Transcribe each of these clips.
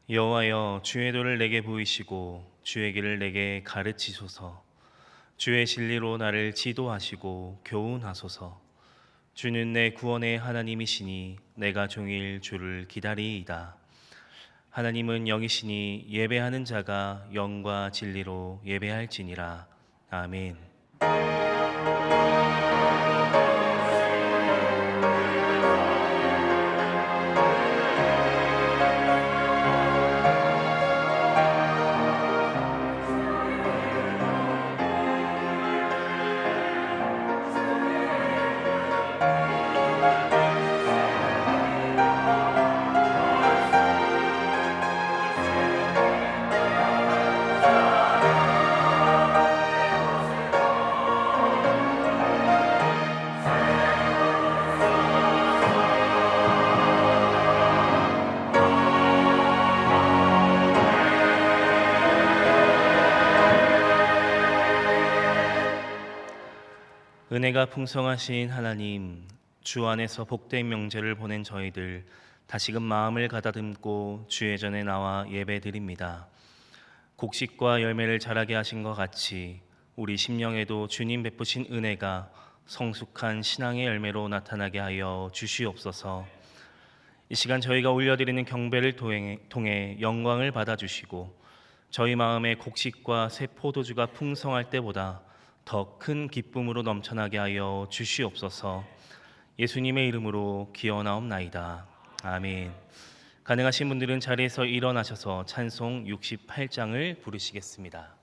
여호와여, 주의 도를 내게 보이시고 주의 길을 내게 가르치소서. 주의 진리로 나를 지도하시고 교훈하소서. 주는 내 구원의 하나님이시니 내가 종일 주를 기다리이다. 하나님은 영이시니 예배하는 자가 영과 진리로 예배할지니라. 아멘. 은혜가 풍성하신 하나님, 주 안에서 복된 명제를 보낸 저희들 다시금 마음을 가다듬고 주의 전에 나와 예배드립니다. 곡식과 열매를 자라게 하신 것 같이 우리 심령에도 주님 베푸신 은혜가 성숙한 신앙의 열매로 나타나게 하여 주시옵소서. 이 시간 저희가 올려드리는 경배를 통해 영광을 받아주시고 저희 마음의 곡식과 새 포도주가 풍성할 때보다 더 큰 기쁨으로 넘쳐나게 하여 주시옵소서. 예수님의 이름으로 기원하옵나이다. 아멘. 가능하신 분들은 자리에서 일어나셔서 찬송 68장을 부르시겠습니다.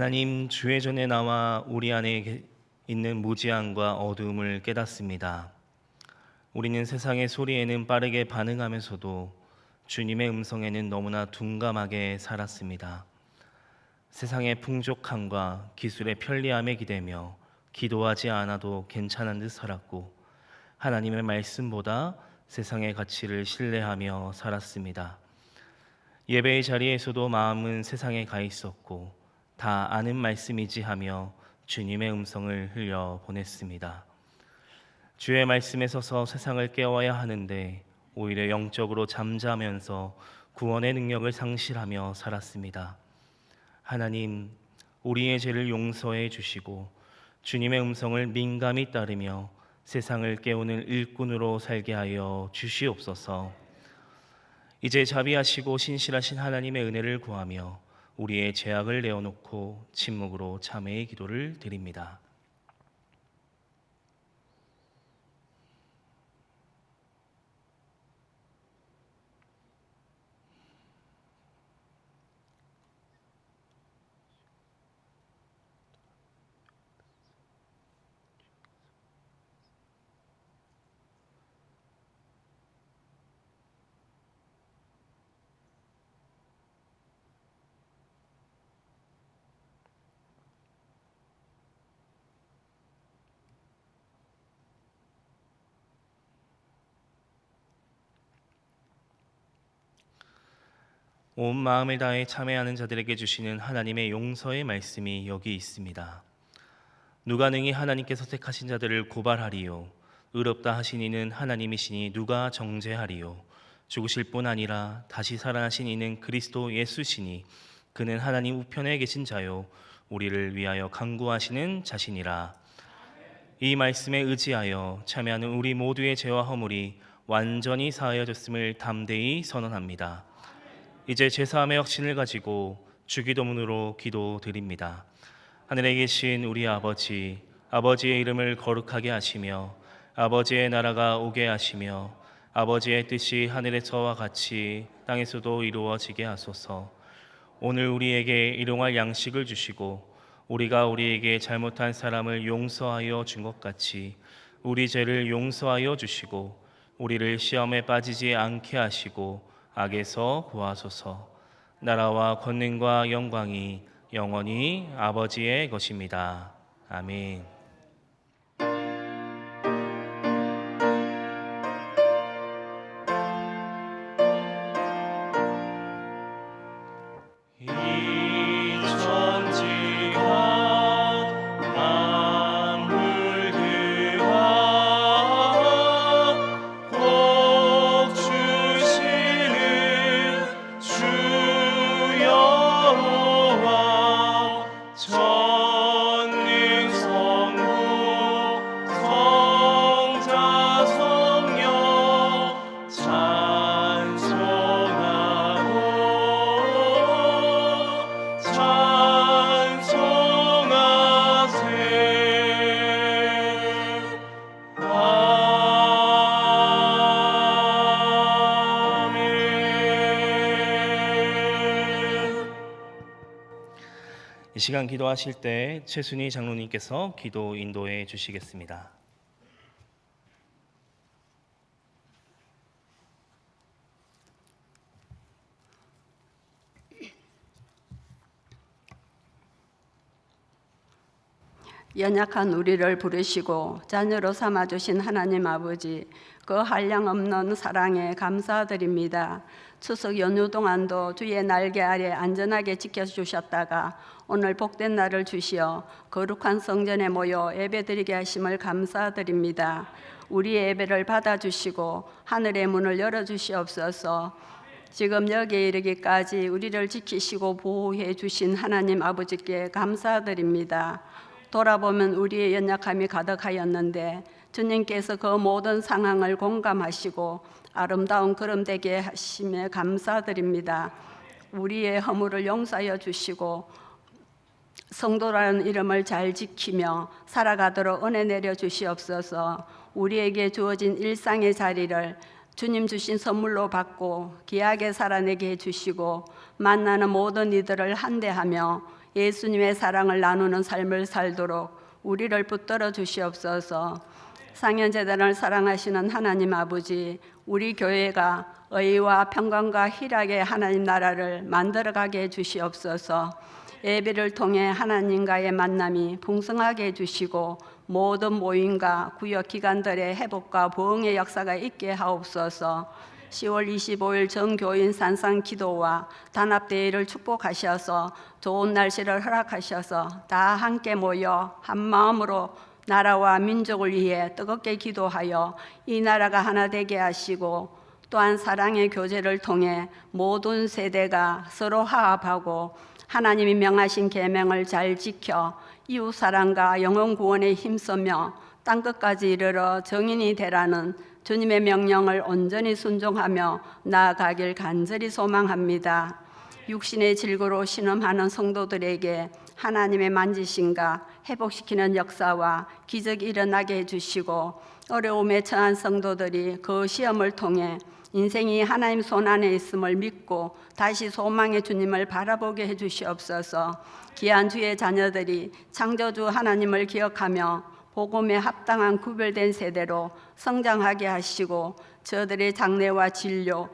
하나님, 주의 전에 나와 우리 안에 있는 무지함과 어두움을 깨닫습니다. 우리는 세상의 소리에는 빠르게 반응하면서도 주님의 음성에는 너무나 둔감하게 살았습니다. 세상의 풍족함과 기술의 편리함에 기대며 기도하지 않아도 괜찮은 듯 살았고 하나님의 말씀보다 세상의 가치를 신뢰하며 살았습니다. 예배의 자리에서도 마음은 세상에 가 있었고 다 아는 말씀이지 하며 주님의 음성을 흘려 보냈습니다. 주의 말씀에 서서 세상을 깨워야 하는데 오히려 영적으로 잠자면서 구원의 능력을 상실하며 살았습니다. 하나님, 우리의 죄를 용서해 주시고 주님의 음성을 민감히 따르며 세상을 깨우는 일꾼으로 살게 하여 주시옵소서. 이제 자비하시고 신실하신 하나님의 은혜를 구하며 우리의 죄악을 내어놓고 침묵으로 참회의 기도를 드립니다. 온 마음을 다해 참회하는 자들에게 주시는 하나님의 용서의 말씀이 여기 있습니다. 누가 능히 하나님께서 택하신 자들을 고발하리요? 의롭다 하신 이는 하나님이시니 누가 정죄하리요? 죽으실 뿐 아니라 다시 살아나신 이는 그리스도 예수시니 그는 하나님 우편에 계신 자요 우리를 위하여 간구하시는 자시니라. 이 말씀에 의지하여 참여하는 우리 모두의 죄와 허물이 완전히 사하여졌음을 담대히 선언합니다. 이제 제사함의 확신을 가지고 주기도문으로 기도드립니다. 하늘에 계신 우리 아버지, 아버지의 이름을 거룩하게 하시며 아버지의 나라가 오게 하시며 아버지의 뜻이 하늘에서와 같이 땅에서도 이루어지게 하소서. 오늘 우리에게 일용할 양식을 주시고 우리가 우리에게 잘못한 사람을 용서하여 준 것 같이 우리 죄를 용서하여 주시고 우리를 시험에 빠지지 않게 하시고 악에서 구하소서. 나라와 권능과 영광이 영원히 아버지의 것입니다. 아멘. 이 시간 기도하실 때 최순희 장로님께서 기도 인도해 주시겠습니다. 연약한 우리를 부르시고 자녀로 삼아주신 하나님 아버지, 그 한량없는 사랑에 감사드립니다. 추석 연휴 동안도 주의 날개 아래 안전하게 지켜주셨다가 오늘 복된 날을 주시어 거룩한 성전에 모여 예배드리게 하심을 감사드립니다. 우리의 예배를 받아주시고 하늘의 문을 열어주시옵소서. 지금 여기에 이르기까지 우리를 지키시고 보호해 주신 하나님 아버지께 감사드립니다. 돌아보면 우리의 연약함이 가득하였는데 주님께서 그 모든 상황을 공감하시고 아름다운 걸음 되게 하심에 감사드립니다. 우리의 허물을 용서하여 주시고 성도라는 이름을 잘 지키며 살아가도록 은혜 내려 주시옵소서. 우리에게 주어진 일상의 자리를 주님 주신 선물로 받고 귀하게 살아내게 해주시고 만나는 모든 이들을 한대하며 예수님의 사랑을 나누는 삶을 살도록 우리를 붙들어 주시옵소서. 상현재단을 사랑하시는 하나님 아버지, 우리 교회가 의와 평강과 희락의 하나님 나라를 만들어가게 해주시옵소서. 예배를 통해 하나님과의 만남이 풍성하게 해주시고 모든 모임과 구역 기관들의 회복과 부흥의 역사가 있게 하옵소서. 10월 25일 전교인 산상 기도와 단합대회를 축복하셔서 좋은 날씨를 허락하셔서 다 함께 모여 한 마음으로 나라와 민족을 위해 뜨겁게 기도하여 이 나라가 하나 되게 하시고 또한 사랑의 교제를 통해 모든 세대가 서로 화합하고 하나님이 명하신 계명을 잘 지켜 이웃 사랑과 영혼 구원에 힘쓰며 땅끝까지 이르러 정인이 되라는 주님의 명령을 온전히 순종하며 나아가길 간절히 소망합니다. 육신의 질고로 신음하는 성도들에게 하나님의 만지심과 회복시키는 역사와 기적이 일어나게 해주시고 어려움에 처한 성도들이 그 시험을 통해 인생이 하나님 손 안에 있음을 믿고 다시 소망의 주님을 바라보게 해주시옵소서. 귀한 주의 자녀들이 창조주 하나님을 기억하며 복음에 합당한 구별된 세대로 성장하게 하시고 저들의 장래와 진료,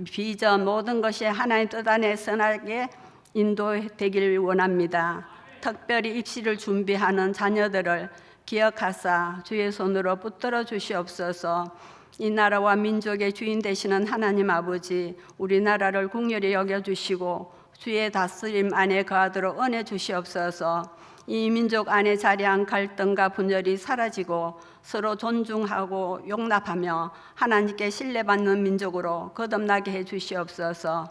비전 모든 것이 하나님 뜻 안에 선하게 인도되길 원합니다. 특별히 입시를 준비하는 자녀들을 기억하사 주의 손으로 붙들어 주시옵소서. 이 나라와 민족의 주인 되시는 하나님 아버지, 우리나라를 긍휼히 여겨주시고 주의 다스림 안에 거하도록 은혜 주시옵소서. 이 민족 안에 자리한 갈등과 분열이 사라지고 서로 존중하고 용납하며 하나님께 신뢰받는 민족으로 거듭나게 해 주시옵소서.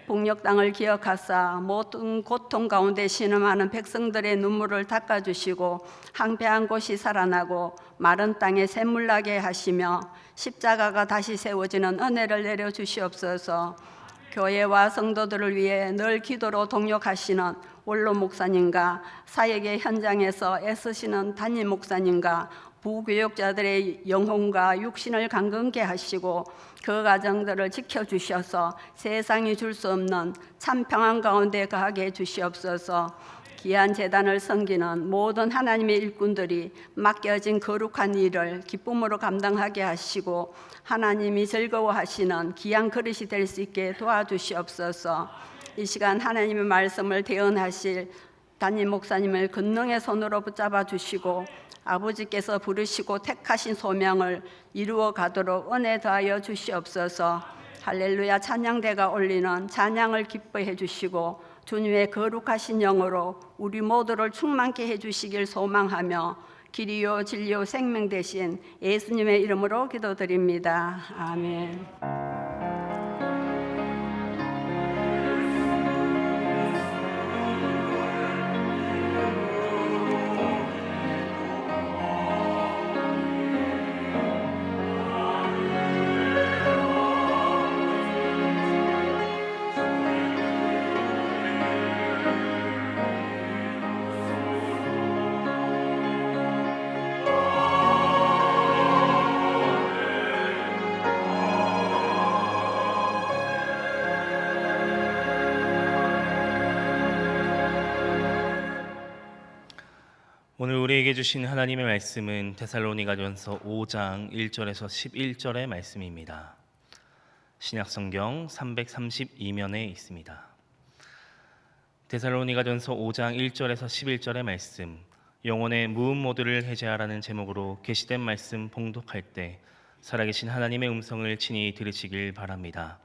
북녘 땅을 기억하사 모든 고통 가운데 신음하는 백성들의 눈물을 닦아주시고 황폐한 곳이 살아나고 마른 땅에 샘물나게 하시며 십자가가 다시 세워지는 은혜를 내려주시옵소서. 교회와 성도들을 위해 늘 기도로 동역하시는 원로 목사님과 사역의 현장에서 애쓰시는 담임 목사님과 부교육자들의 영혼과 육신을 강건케 하시고 그 가정들을 지켜주셔서 세상이 줄 수 없는 참 평안 가운데 거하게 해주시옵소서. 귀한 재단을 섬기는 모든 하나님의 일꾼들이 맡겨진 거룩한 일을 기쁨으로 감당하게 하시고 하나님이 즐거워하시는 귀한 그릇이 될 수 있게 도와주시옵소서. 이 시간 하나님의 말씀을 대언하실 담임 목사님을 권능의 손으로 붙잡아 주시고 아버지께서 부르시고 택하신 소명을 이루어 가도록 은혜 더하여 주시옵소서. 할렐루야 찬양대가 올리는 찬양을 기뻐해 주시고 주님의 거룩하신 영으로 우리 모두를 충만케 해주시길 소망하며 길이요 진리요 생명 되신 예수님의 이름으로 기도드립니다. 아멘. 오늘 우리에게 주신 하나님의 말씀은 데살로니가전서 5장 1절에서 11절의 말씀입니다. 신약성경 332면에 있습니다. 데살로니가전서 5장 1절에서 11절의 말씀, 영혼의 무음 모드를 해제하라는 제목으로 게시된 말씀 봉독할 때 살아계신 하나님의 음성을 친히 들으시길 바랍니다.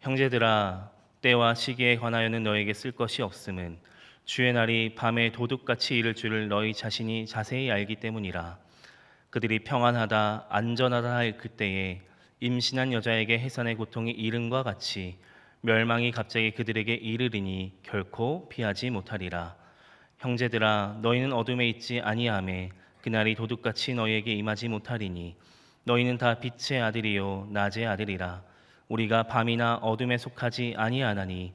형제들아, 때와 시기에 관하여는 너에게 쓸 것이 없음은 주의 날이 밤에 도둑같이 이를 줄을 너희 자신이 자세히 알기 때문이라. 그들이 평안하다 안전하다 할 그때에 임신한 여자에게 해산의 고통이 이른과 같이 멸망이 갑자기 그들에게 이르리니 결코 피하지 못하리라. 형제들아, 너희는 어둠에 있지 아니하매 그날이 도둑같이 너희에게 임하지 못하리니 너희는 다 빛의 아들이요 낮의 아들이라. 우리가 밤이나 어둠에 속하지 아니하나니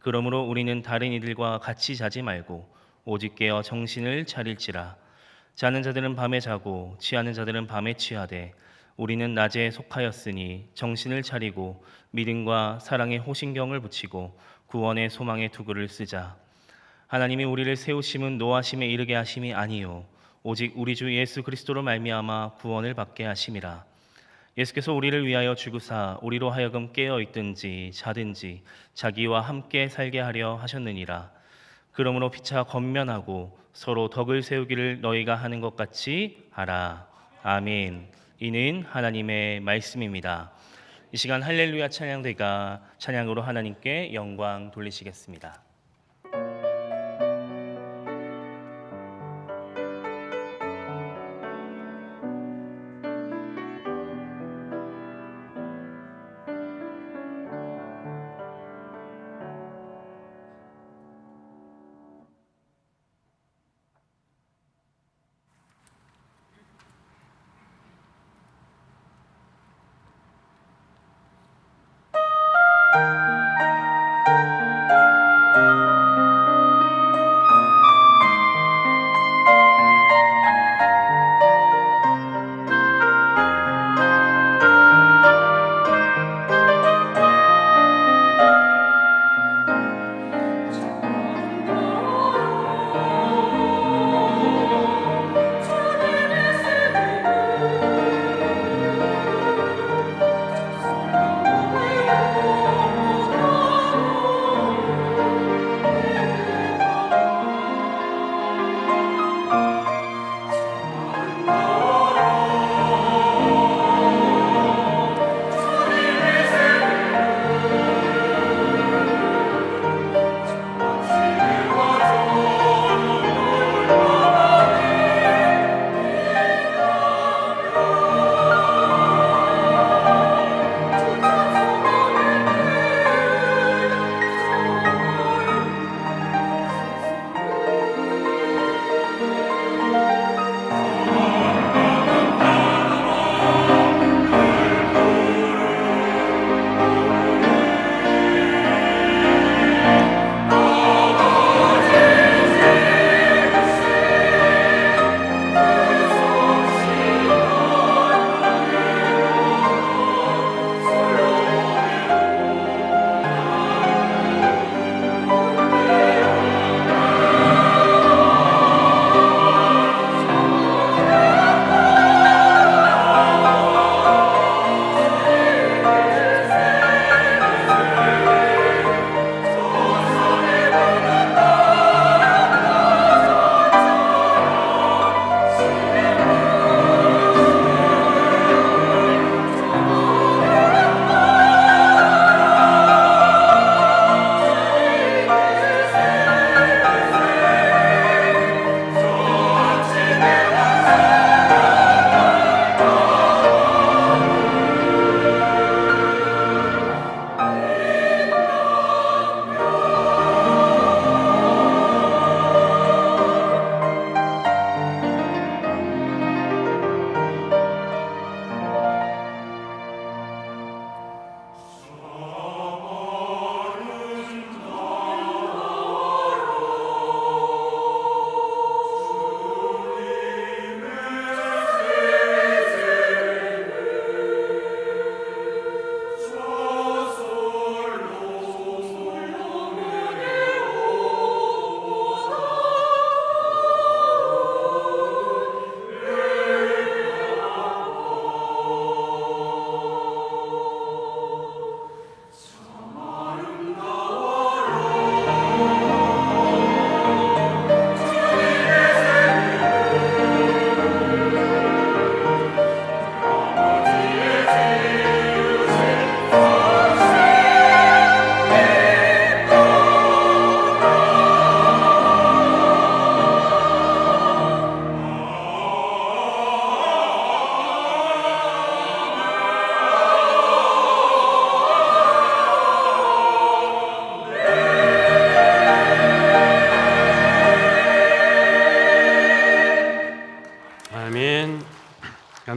그러므로 우리는 다른 이들과 같이 자지 말고 오직 깨어 정신을 차릴지라. 자는 자들은 밤에 자고 취하는 자들은 밤에 취하되 우리는 낮에 속하였으니 정신을 차리고 믿음과 사랑의 호신경을 붙이고 구원의 소망의 투구를 쓰자. 하나님이 우리를 세우심은 노하심에 이르게 하심이 아니요 오직 우리 주 예수 그리스도로 말미암아 구원을 받게 하심이라. 예수께서 우리를 위하여 죽으사 우리로 하여금 깨어 있든지 자든지 자기와 함께 살게 하려 하셨느니라. 그러므로 피차 권면하고 서로 덕을 세우기를 너희가 하는 것 같이 하라. 아멘. 이는 하나님의 말씀입니다. 이 시간 할렐루야 찬양대가 찬양으로 하나님께 영광 돌리시겠습니다.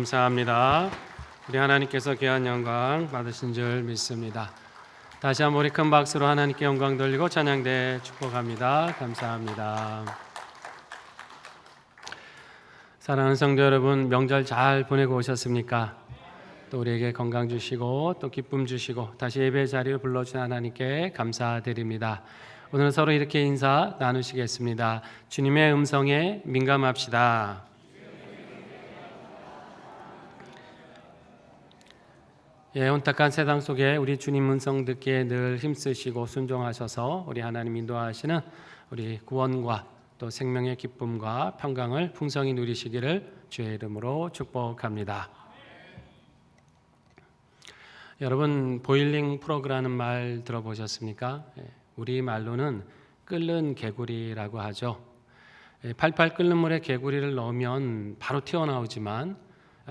감사합니다. 우리 하나님께서 귀한 영광 받으신 줄 믿습니다. 다시 한번 우리 큰 박수로 하나님께 영광 돌리고 찬양대 축복합니다. 감사합니다. 사랑하는 성도 여러분, 명절 잘 보내고 오셨습니까? 또 우리에게 건강 주시고 또 기쁨 주시고 다시 예배 자리를 불러주신 하나님께 감사드립니다. 오늘은 서로 이렇게 인사 나누시겠습니다. 주님의 음성에 민감합시다. 혼탁한 세상 속에 우리 주님 음성 듣기에 늘 힘쓰시고 순종하셔서 우리 하나님 인도하시는 우리 구원과 또 생명의 기쁨과 평강을 풍성히 누리시기를 주의 이름으로 축복합니다. 여러분, 보일링 프로그라는 말 들어보셨습니까? 우리 말로는 끓는 개구리라고 하죠. 팔팔 끓는 물에 개구리를 넣으면 바로 튀어나오지만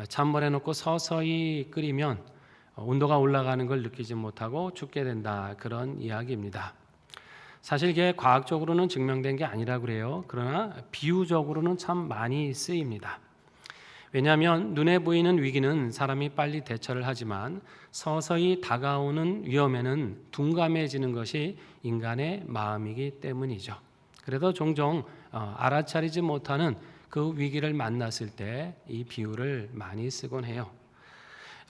찬물에 넣고 서서히 끓이면 온도가 올라가는 걸 느끼지 못하고 죽게 된다, 그런 이야기입니다. 사실 이게 과학적으로는 증명된 게 아니라 그래요. 그러나 비유적으로는 참 많이 쓰입니다. 왜냐하면 눈에 보이는 위기는 사람이 빨리 대처를 하지만 서서히 다가오는 위험에는 둔감해지는 것이 인간의 마음이기 때문이죠. 그래도 종종 알아차리지 못하는 그 위기를 만났을 때 이 비유를 많이 쓰곤 해요.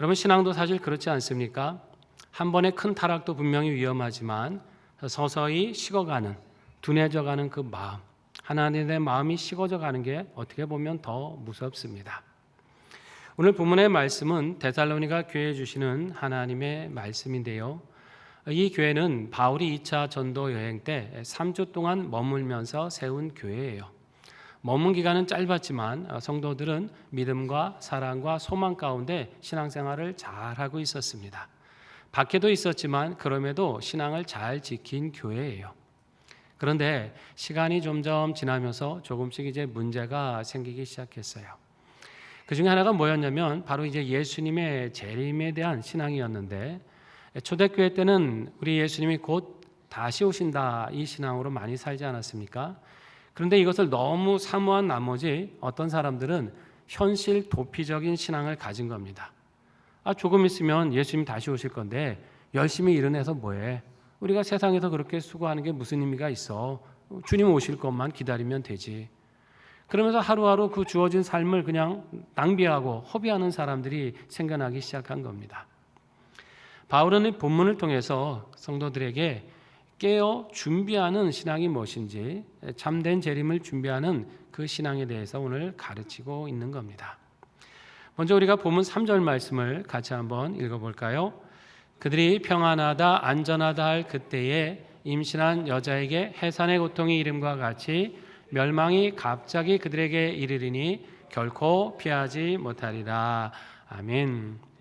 여러분, 신앙도 사실 그렇지 않습니까? 한 번의 큰 타락도 분명히 위험하지만 서서히 식어가는, 둔해져가는 그 마음, 하나님의 마음이 식어져가는 게 어떻게 보면 더 무섭습니다. 오늘 본문의 말씀은 데살로니가 교회에 주시는 하나님의 말씀인데요. 이 교회는 바울이 2차 전도 여행 때 3주 동안 머물면서 세운 교회예요. 머문 기간은 짧았지만 성도들은 믿음과 사랑과 소망 가운데 신앙생활을 잘하고 있었습니다. 밖에도 있었지만 그럼에도 신앙을 잘 지킨 교회예요. 그런데 시간이 점점 지나면서 조금씩 이제 문제가 생기기 시작했어요. 그 중에 하나가 뭐였냐면 바로 이제 예수님의 재림에 대한 신앙이었는데, 초대교회 때는 우리 예수님이 곧 다시 오신다, 이 신앙으로 많이 살지 않았습니까? 그런데 이것을 너무 사모한 나머지 어떤 사람들은 현실 도피적인 신앙을 가진 겁니다. 조금 있으면 예수님이 다시 오실 건데 열심히 일어나서 뭐해? 우리가 세상에서 그렇게 수고하는 게 무슨 의미가 있어? 주님 오실 것만 기다리면 되지. 그러면서 하루하루 그 주어진 삶을 그냥 낭비하고 허비하는 사람들이 생겨나기 시작한 겁니다. 바울은 이 본문을 통해서 성도들에게 깨어 준비하는 신앙이 무엇인지, 참된 재림을 준비하는 그 신앙에 대해서 오늘 가르치고 있는 겁니다. 먼저 우리가 본문 3절 말씀을 같이 한번 읽어볼까요? 그들이 평안하다 안전하다 할 그때에 임신한 여자에게 해산의 고통이 이름과 같이 멸망이 갑자기 그들에게 이르리니 결코 피하지 못하리라. 아멘.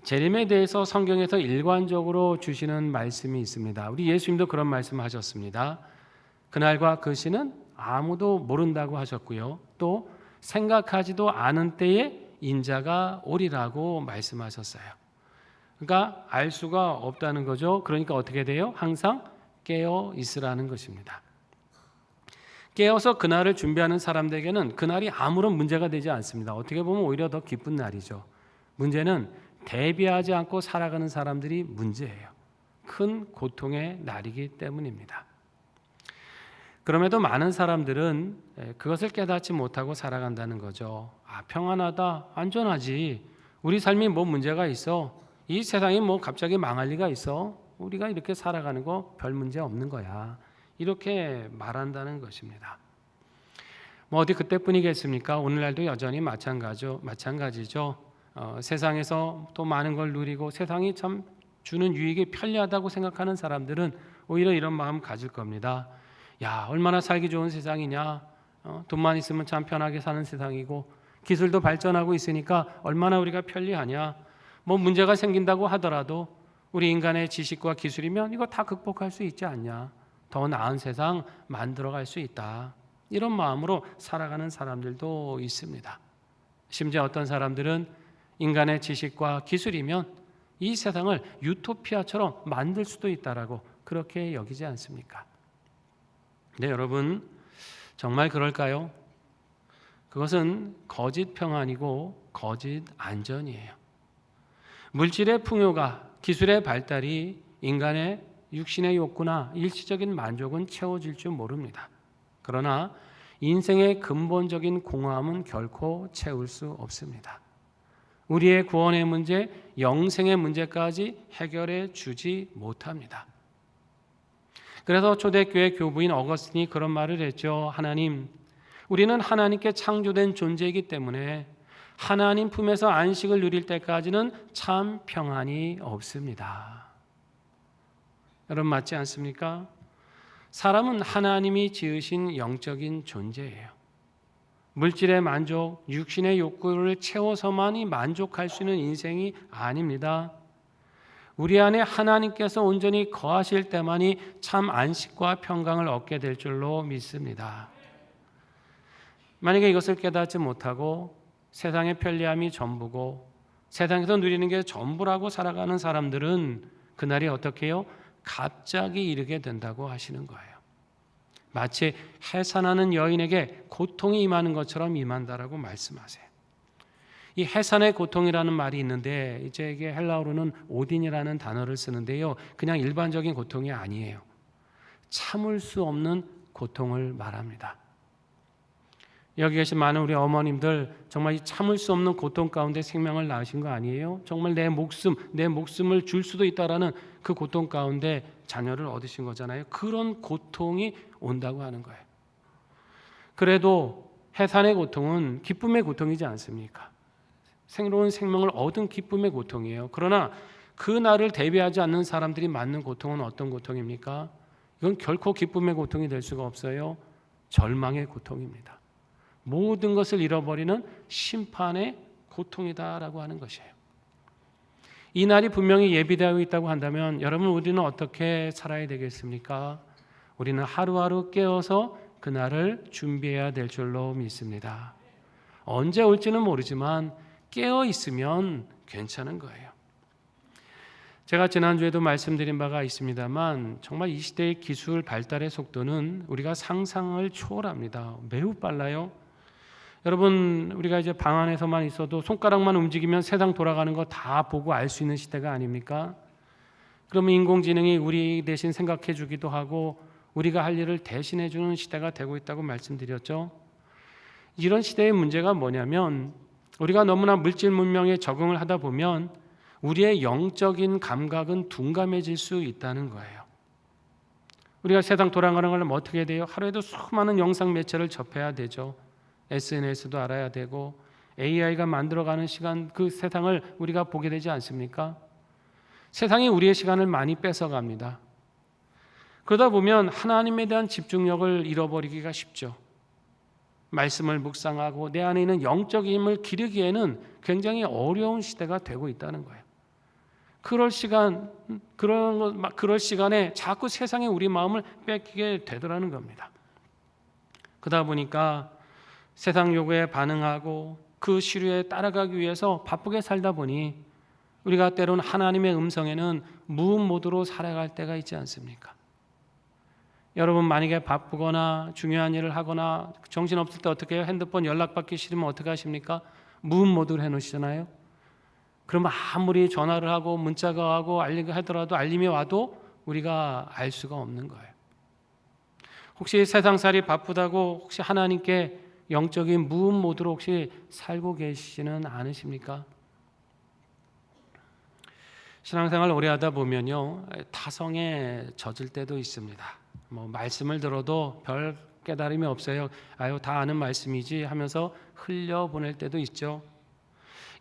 재림에 대해서 성경에서 일관적으로 주시는 말씀이 있습니다. 우리 예수님도 그런 말씀을 하셨습니다. 그날과 그 시는 아무도 모른다고 하셨고요. 또 생각하지도 않은 때에 인자가 오리라고 말씀하셨어요. 그러니까 알 수가 없다는 거죠. 그러니까 어떻게 돼요? 항상 깨어 있으라는 것입니다. 깨어서 그날을 준비하는 사람들에게는 그날이 아무런 문제가 되지 않습니다. 어떻게 보면 오히려 더 기쁜 날이죠. 문제는 대비하지 않고 살아가는 사람들이 문제예요. 큰 고통의 날이기 때문입니다. 그럼에도 많은 사람들은 그것을 깨닫지 못하고 살아간다는 거죠. 평안하다, 안전하지. 우리 삶이 뭐 문제가 있어? 이 세상이 뭐 갑자기 망할 리가 있어? 우리가 이렇게 살아가는 거 별 문제 없는 거야. 이렇게 말한다는 것입니다. 뭐 어디 그때뿐이겠습니까? 오늘날도 여전히 마찬가지죠. 세상에서 또 많은 걸 누리고 세상이 참 주는 유익이 편리하다고 생각하는 사람들은 오히려 이런 마음 가질 겁니다. 야, 얼마나 살기 좋은 세상이냐. 돈만 있으면 참 편하게 사는 세상이고 기술도 발전하고 있으니까 얼마나 우리가 편리하냐. 뭐 문제가 생긴다고 하더라도 우리 인간의 지식과 기술이면 이거 다 극복할 수 있지 않냐. 더 나은 세상 만들어갈 수 있다. 이런 마음으로 살아가는 사람들도 있습니다. 심지어 어떤 사람들은 인간의 지식과 기술이면 이 세상을 유토피아처럼 만들 수도 있다라고 그렇게 여기지 않습니까? 네, 여러분, 정말 그럴까요? 그것은 거짓 평안이고 거짓 안전이에요. 물질의 풍요가, 기술의 발달이 인간의 육신의 욕구나 일시적인 만족은 채워질 줄 모릅니다. 그러나 인생의 근본적인 공허함은 결코 채울 수 없습니다. 우리의 구원의 문제, 영생의 문제까지 해결해 주지 못합니다. 그래서 초대교회 교부인 어거스틴이 그런 말을 했죠. 하나님, 우리는 하나님께 창조된 존재이기 때문에 하나님 품에서 안식을 누릴 때까지는 참 평안이 없습니다. 여러분 맞지 않습니까? 사람은 하나님이 지으신 영적인 존재예요. 물질의 만족, 육신의 욕구를 채워서만이 만족할 수 있는 인생이 아닙니다. 우리 안에 하나님께서 온전히 거하실 때만이 참 안식과 평강을 얻게 될 줄로 믿습니다. 만약에 이것을 깨닫지 못하고 세상의 편리함이 전부고 세상에서 누리는 게 전부라고 살아가는 사람들은 그날이 어떻게 해요? 갑자기 이르게 된다고 하시는 거예요. 마치 해산하는 여인에게 고통이 임하는 것처럼 임한다라고 말씀하세요. 이 해산의 고통이라는 말이 있는데 이제 이게 헬라어로는 오딘이라는 단어를 쓰는데요. 그냥 일반적인 고통이 아니에요. 참을 수 없는 고통을 말합니다. 여기 계신 많은 우리 어머님들 정말 이 참을 수 없는 고통 가운데 생명을 낳으신 거 아니에요? 정말 내 목숨을 줄 수도 있다라는 그 고통 가운데 자녀를 얻으신 거잖아요. 그런 고통이 온다고 하는 거예요. 그래도 해산의 고통은 기쁨의 고통이지 않습니까? 새로운 생명을 얻은 기쁨의 고통이에요. 그러나 그 날을 대비하지 않는 사람들이 맞는 고통은 어떤 고통입니까? 이건 결코 기쁨의 고통이 될 수가 없어요. 절망의 고통입니다. 모든 것을 잃어버리는 심판의 고통이다라고 하는 것이에요. 이 날이 분명히 예비되어 있다고 한다면 여러분 우리는 어떻게 살아야 되겠습니까? 우리는 하루하루 깨어서 그 날을 준비해야 될 줄로 믿습니다. 언제 올지는 모르지만 깨어 있으면 괜찮은 거예요. 제가 지난주에도 말씀드린 바가 있습니다만 정말 이 시대의 기술 발달의 속도는 우리가 상상을 초월합니다. 매우 빨라요. 여러분 우리가 이제 방 안에서만 있어도 손가락만 움직이면 세상 돌아가는 거 다 보고 알 수 있는 시대가 아닙니까? 그러면 인공지능이 우리 대신 생각해 주기도 하고 우리가 할 일을 대신해 주는 시대가 되고 있다고 말씀드렸죠. 이런 시대의 문제가 뭐냐면 우리가 너무나 물질 문명에 적응을 하다 보면 우리의 영적인 감각은 둔감해질 수 있다는 거예요. 우리가 세상 돌아가는 걸 어떻게 돼요? 하루에도 수많은 영상 매체를 접해야 되죠. SNS도 알아야 되고 AI가 만들어가는 시간 그 세상을 우리가 보게 되지 않습니까? 세상이 우리의 시간을 많이 뺏어갑니다. 그러다 보면 하나님에 대한 집중력을 잃어버리기가 쉽죠. 말씀을 묵상하고 내 안에 있는 영적인 힘을 기르기에는 굉장히 어려운 시대가 되고 있다는 거예요. 그럴 시간에 자꾸 세상에 우리 마음을 뺏기게 되더라는 겁니다. 그러다 보니까 세상 요구에 반응하고 그 시류에 따라가기 위해서 바쁘게 살다 보니 우리가 때로는 하나님의 음성에는 무음 모드로 살아갈 때가 있지 않습니까? 여러분 만약에 바쁘거나 중요한 일을 하거나 정신없을 때 어떻게 해요? 핸드폰 연락받기 싫으면 어떻게 하십니까? 무음 모드로 해놓으시잖아요. 그러면 아무리 전화를 하고 문자가 와고 알리고 하더라도 알림이 와도 우리가 알 수가 없는 거예요. 혹시 세상살이 바쁘다고 혹시 하나님께 영적인 무음 모드로 혹시 살고 계시지는 않으십니까? 신앙생활 오래 하다 보면요 타성에 젖을 때도 있습니다. 말씀을 들어도 별 깨달음이 없어요. 아유 다 아는 말씀이지 하면서 흘려보낼 때도 있죠.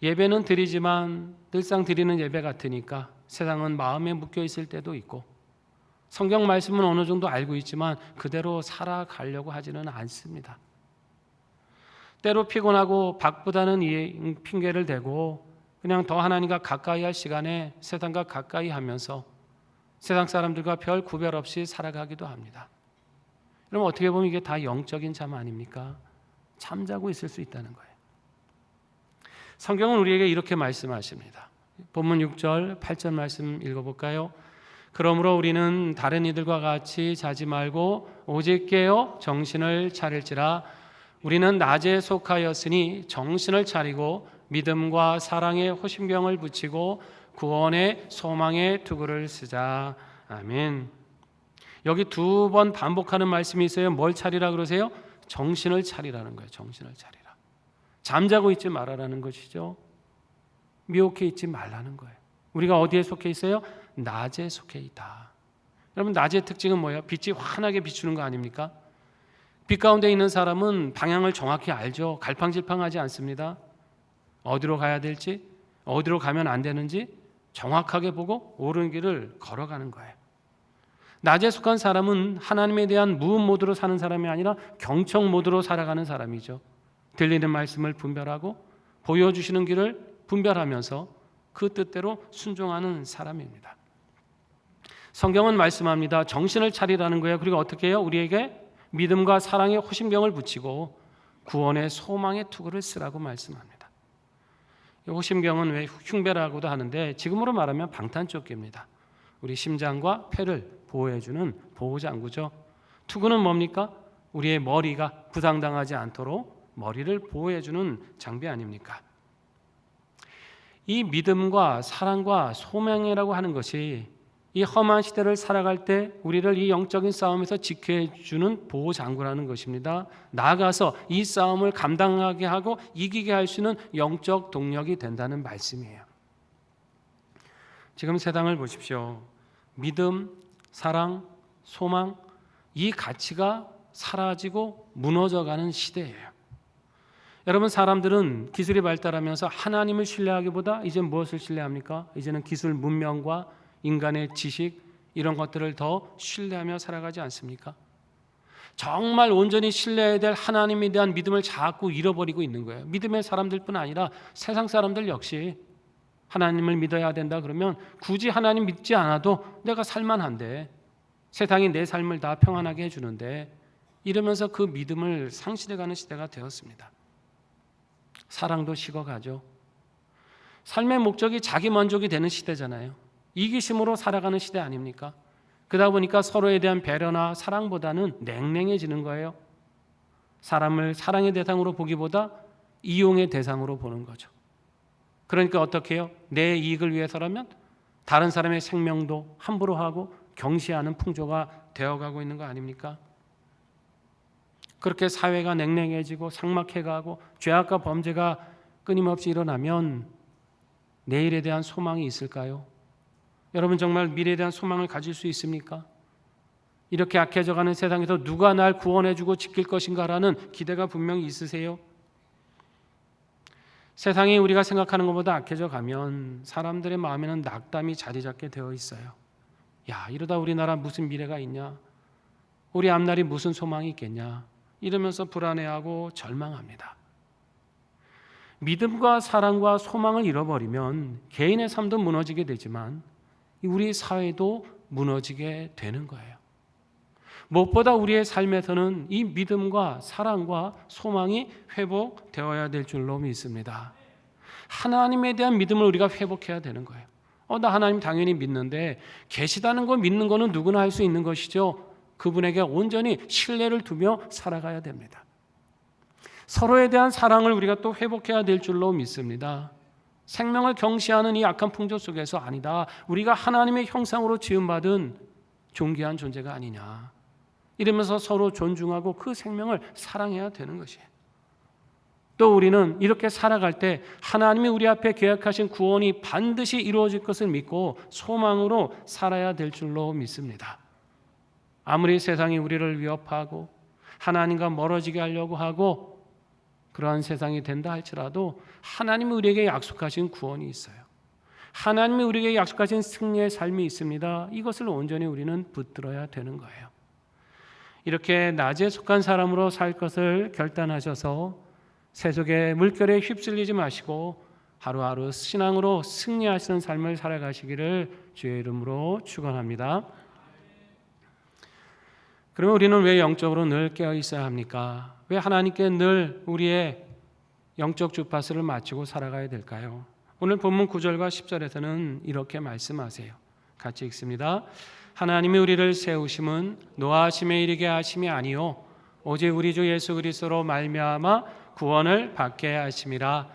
예배는 드리지만 늘상 드리는 예배 같으니까 세상은 마음에 묶여 있을 때도 있고 성경 말씀은 어느 정도 알고 있지만 그대로 살아가려고 하지는 않습니다. 때로 피곤하고 바쁘다는 핑계를 대고 그냥 더 하나님과 가까이 할 시간에 세상과 가까이 하면서 세상 사람들과 별 구별 없이 살아가기도 합니다. 그럼 어떻게 보면 이게 다 영적인 잠 아닙니까? 잠자고 있을 수 있다는 거예요. 성경은 우리에게 이렇게 말씀하십니다. 본문 6절, 8절 말씀 읽어볼까요? 그러므로 우리는 다른 이들과 같이 자지 말고 오직 깨어 정신을 차릴지라 우리는 낮에 속하였으니 정신을 차리고 믿음과 사랑의 호심경을 붙이고 구원의 소망의 투구를 쓰자. 아멘. 여기 2번 반복하는 말씀이 있어요. 뭘 차리라 그러세요? 정신을 차리라는 거예요. 정신을 차리라. 잠자고 있지 말아라는 것이죠. 미혹해 있지 말라는 거예요. 우리가 어디에 속해 있어요? 낮에 속해 있다. 여러분, 낮의 특징은 뭐예요? 빛이 환하게 비추는 거 아닙니까? 빛 가운데 있는 사람은 방향을 정확히 알죠. 갈팡질팡하지 않습니다. 어디로 가야 될지, 어디로 가면 안 되는지 정확하게 보고 옳은 길을 걸어가는 거예요. 낮에 속한 사람은 하나님에 대한 무음 모드로 사는 사람이 아니라 경청 모드로 살아가는 사람이죠. 들리는 말씀을 분별하고 보여주시는 길을 분별하면서 그 뜻대로 순종하는 사람입니다. 성경은 말씀합니다. 정신을 차리라는 거예요. 그리고 어떻게 해요? 우리에게 믿음과 사랑의 호심경을 붙이고 구원의 소망의 투구를 쓰라고 말씀합니다. 이 호심경은 왜 흉배라고도 하는데 지금으로 말하면 방탄조끼입니다. 우리 심장과 폐를 보호해주는 보호장구죠. 투구는 뭡니까? 우리의 머리가 부상당하지 않도록 머리를 보호해주는 장비 아닙니까? 이 믿음과 사랑과 소망이라고 하는 것이 이 험한 시대를 살아갈 때 우리를 이 영적인 싸움에서 지켜주는 보호장구라는 것입니다. 나아가서 이 싸움을 감당하게 하고 이기게 할 수 있는 영적 동력이 된다는 말씀이에요. 지금 세상을 보십시오. 믿음, 사랑, 소망, 이 가치가 사라지고 무너져가는 시대예요. 여러분, 사람들은 기술이 발달하면서 하나님을 신뢰하기보다 이제 무엇을 신뢰합니까? 이제는 기술, 문명과 인간의 지식, 이런 것들을 더 신뢰하며 살아가지 않습니까? 정말 온전히 신뢰해야 될 하나님에 대한 믿음을 자꾸 잃어버리고 있는 거예요. 믿음의 사람들뿐 아니라 세상 사람들 역시 하나님을 믿어야 된다 그러면 굳이 하나님 믿지 않아도 내가 살만한데, 세상이 내 삶을 다 평안하게 해주는데, 이러면서 그 믿음을 상실해가는 시대가 되었습니다. 사랑도 식어가죠. 삶의 목적이 자기 만족이 되는 시대잖아요. 이기심으로 살아가는 시대 아닙니까? 그러다 보니까 서로에 대한 배려나 사랑보다는 냉랭해지는 거예요. 사람을 사랑의 대상으로 보기보다 이용의 대상으로 보는 거죠. 그러니까 어떻게 해요? 내 이익을 위해서라면 다른 사람의 생명도 함부로 하고 경시하는 풍조가 되어가고 있는 거 아닙니까? 그렇게 사회가 냉랭해지고 삭막해가고 죄악과 범죄가 끊임없이 일어나면 내일에 대한 소망이 있을까요? 여러분, 정말 미래에 대한 소망을 가질 수 있습니까? 이렇게 악해져가는 세상에서 누가 날 구원해주고 지킬 것인가라는 기대가 분명히 있으세요? 세상이 우리가 생각하는 것보다 악해져 가면 사람들의 마음에는 낙담이 자리 잡게 되어 있어요. 야, 이러다 우리나라 무슨 미래가 있냐? 우리 앞날이 무슨 소망이 있겠냐? 이러면서 불안해하고 절망합니다. 믿음과 사랑과 소망을 잃어버리면 개인의 삶도 무너지게 되지만 우리 사회도 무너지게 되는 거예요. 무엇보다 우리의 삶에서는 이 믿음과 사랑과 소망이 회복되어야 될 줄로 믿습니다. 하나님에 대한 믿음을 우리가 회복해야 되는 거예요. 나 하나님 당연히 믿는데, 계시다는 거 믿는 거는 누구나 할 수 있는 것이죠. 그분에게 온전히 신뢰를 두며 살아가야 됩니다. 서로에 대한 사랑을 우리가 또 회복해야 될 줄로 믿습니다. 생명을 경시하는 이 악한 풍조 속에서 아니다, 우리가 하나님의 형상으로 지음받은 존귀한 존재가 아니냐, 이러면서 서로 존중하고 그 생명을 사랑해야 되는 것이에요. 또 우리는 이렇게 살아갈 때 하나님이 우리 앞에 계획하신 구원이 반드시 이루어질 것을 믿고 소망으로 살아야 될 줄로 믿습니다. 아무리 세상이 우리를 위협하고 하나님과 멀어지게 하려고 하고 그러한 세상이 된다 할지라도 하나님이 우리에게 약속하신 구원이 있어요. 하나님이 우리에게 약속하신 승리의 삶이 있습니다. 이것을 온전히 우리는 붙들어야 되는 거예요. 이렇게 낮에 속한 사람으로 살 것을 결단하셔서 세속의 물결에 휩쓸리지 마시고 하루하루 신앙으로 승리하시는 삶을 살아가시기를 주의 이름으로 축원합니다. 그러면 우리는 왜 영적으로 늘 깨어 있어야 합니까? 왜 하나님께 늘 우리의 영적 주파수를 맞추고 살아가야 될까요? 오늘 본문 9절과 10절에서는 이렇게 말씀하세요. 같이 읽습니다. 하나님이 우리를 세우심은 노하심에 이르게 하심이 아니요 오직 우리 주 예수 그리스도로 말미암아 구원을 받게 하심이라.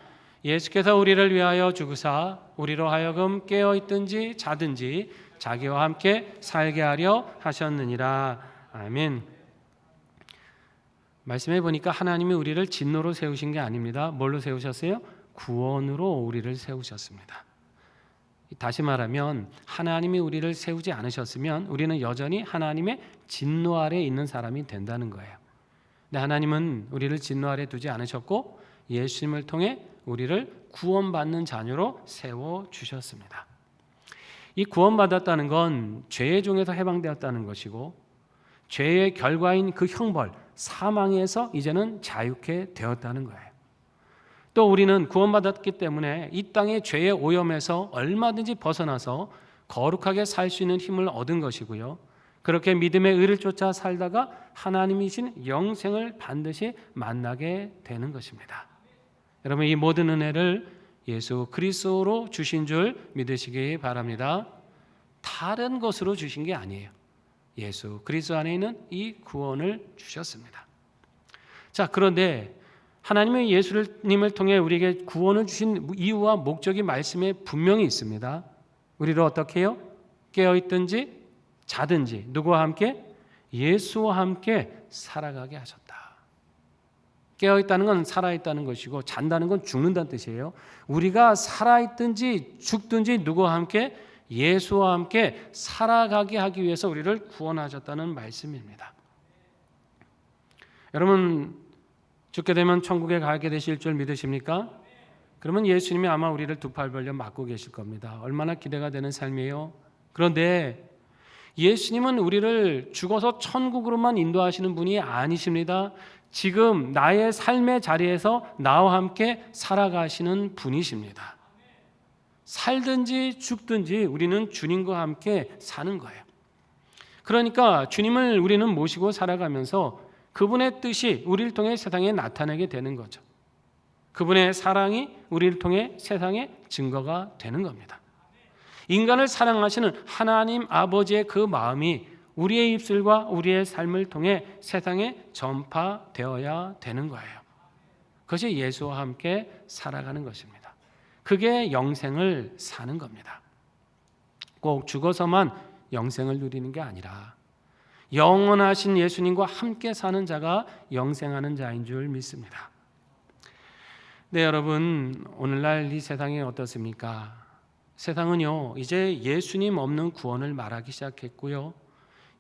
예수께서 우리를 위하여 죽으사 우리로 하여금 깨어 있든지 자든지 자기와 함께 살게 하려 하셨느니라. 아멘. 말씀해 보니까 하나님이 우리를 진노로 세우신 게 아닙니다. 뭘로 세우셨어요? 구원으로 우리를 세우셨습니다. 다시 말하면 하나님이 우리를 세우지 않으셨으면 우리는 여전히 하나님의 진노 아래 있는 사람이 된다는 거예요. 근데 하나님은 우리를 진노 아래 두지 않으셨고 예수님을 통해 우리를 구원받는 자녀로 세워주셨습니다. 이 구원받았다는 건 죄의 종에서 해방되었다는 것이고 죄의 결과인 그 형벌, 사망에서 이제는 자유케 되었다는 거예요. 또 우리는 구원받았기 때문에 이 땅의 죄의 오염에서 얼마든지 벗어나서 거룩하게 살 수 있는 힘을 얻은 것이고요. 그렇게 믿음의 의를 쫓아 살다가 하나님이신 영생을 반드시 만나게 되는 것입니다. 여러분, 이 모든 은혜를 예수 그리스도로 주신 줄 믿으시기 바랍니다. 다른 것으로 주신 게 아니에요. 예수 그리스도 안에 있는 이 구원을 주셨습니다. 자, 그런데 하나님의 예수님을 통해 우리에게 구원을 주신 이유와 목적이 말씀에 분명히 있습니다. 우리를 어떻게 해요? 깨어있든지 자든지 누구와 함께? 예수와 함께 살아가게 하셨다. 깨어있다는 건 살아있다는 것이고 잔다는 건 죽는다는 뜻이에요. 우리가 살아있든지 죽든지 누구와 함께? 예수와 함께 살아가게 하기 위해서 우리를 구원하셨다는 말씀입니다. 여러분, 죽게 되면 천국에 가게 되실 줄 믿으십니까? 그러면 예수님이 아마 우리를 두 팔 벌려 맞고 계실 겁니다. 얼마나 기대가 되는 삶이에요. 그런데 예수님은 우리를 죽어서 천국으로만 인도하시는 분이 아니십니다. 지금 나의 삶의 자리에서 나와 함께 살아가시는 분이십니다. 살든지 죽든지 우리는 주님과 함께 사는 거예요. 그러니까 주님을 우리는 모시고 살아가면서 그분의 뜻이 우리를 통해 세상에 나타나게 되는 거죠. 그분의 사랑이 우리를 통해 세상에 증거가 되는 겁니다. 인간을 사랑하시는 하나님 아버지의 그 마음이 우리의 입술과 우리의 삶을 통해 세상에 전파되어야 되는 거예요. 그것이 예수와 함께 살아가는 것입니다. 그게 영생을 사는 겁니다. 꼭 죽어서만 영생을 누리는 게 아니라 영원하신 예수님과 함께 사는 자가 영생하는 자인 줄 믿습니다. 네, 여러분, 오늘날 이 세상이 어떻습니까? 세상은요, 이제 예수님 없는 구원을 말하기 시작했고요.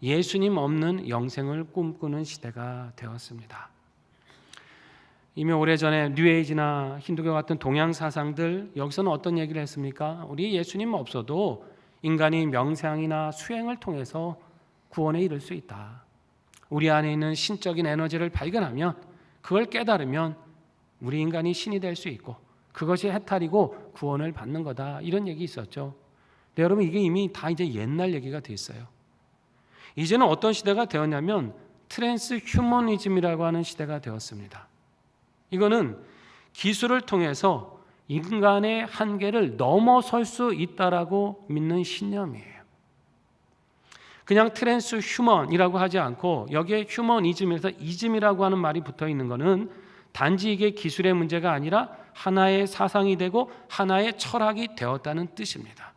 예수님 없는 영생을 꿈꾸는 시대가 되었습니다. 이미 오래전에 뉴에이지나 힌두교 같은 동양 사상들, 여기서는 어떤 얘기를 했습니까? 우리 예수님 없어도 인간이 명상이나 수행을 통해서 구원에 이를 수 있다. 우리 안에 있는 신적인 에너지를 발견하면, 그걸 깨달으면 우리 인간이 신이 될 수 있고 그것이 해탈이고 구원을 받는 거다. 이런 얘기 있었죠. 근데 여러분, 이게 이미 다 이제 옛날 얘기가 됐어요. 이제는 어떤 시대가 되었냐면 트랜스 휴머니즘이라고 하는 시대가 되었습니다. 이거는 기술을 통해서 인간의 한계를 넘어설 수 있다라고 믿는 신념이에요. 그냥 트랜스 휴먼이라고 하지 않고 여기에 휴머니즘에서 이즘이라고 하는 말이 붙어 있는 것은 단지 이게 기술의 문제가 아니라 하나의 사상이 되고 하나의 철학이 되었다는 뜻입니다.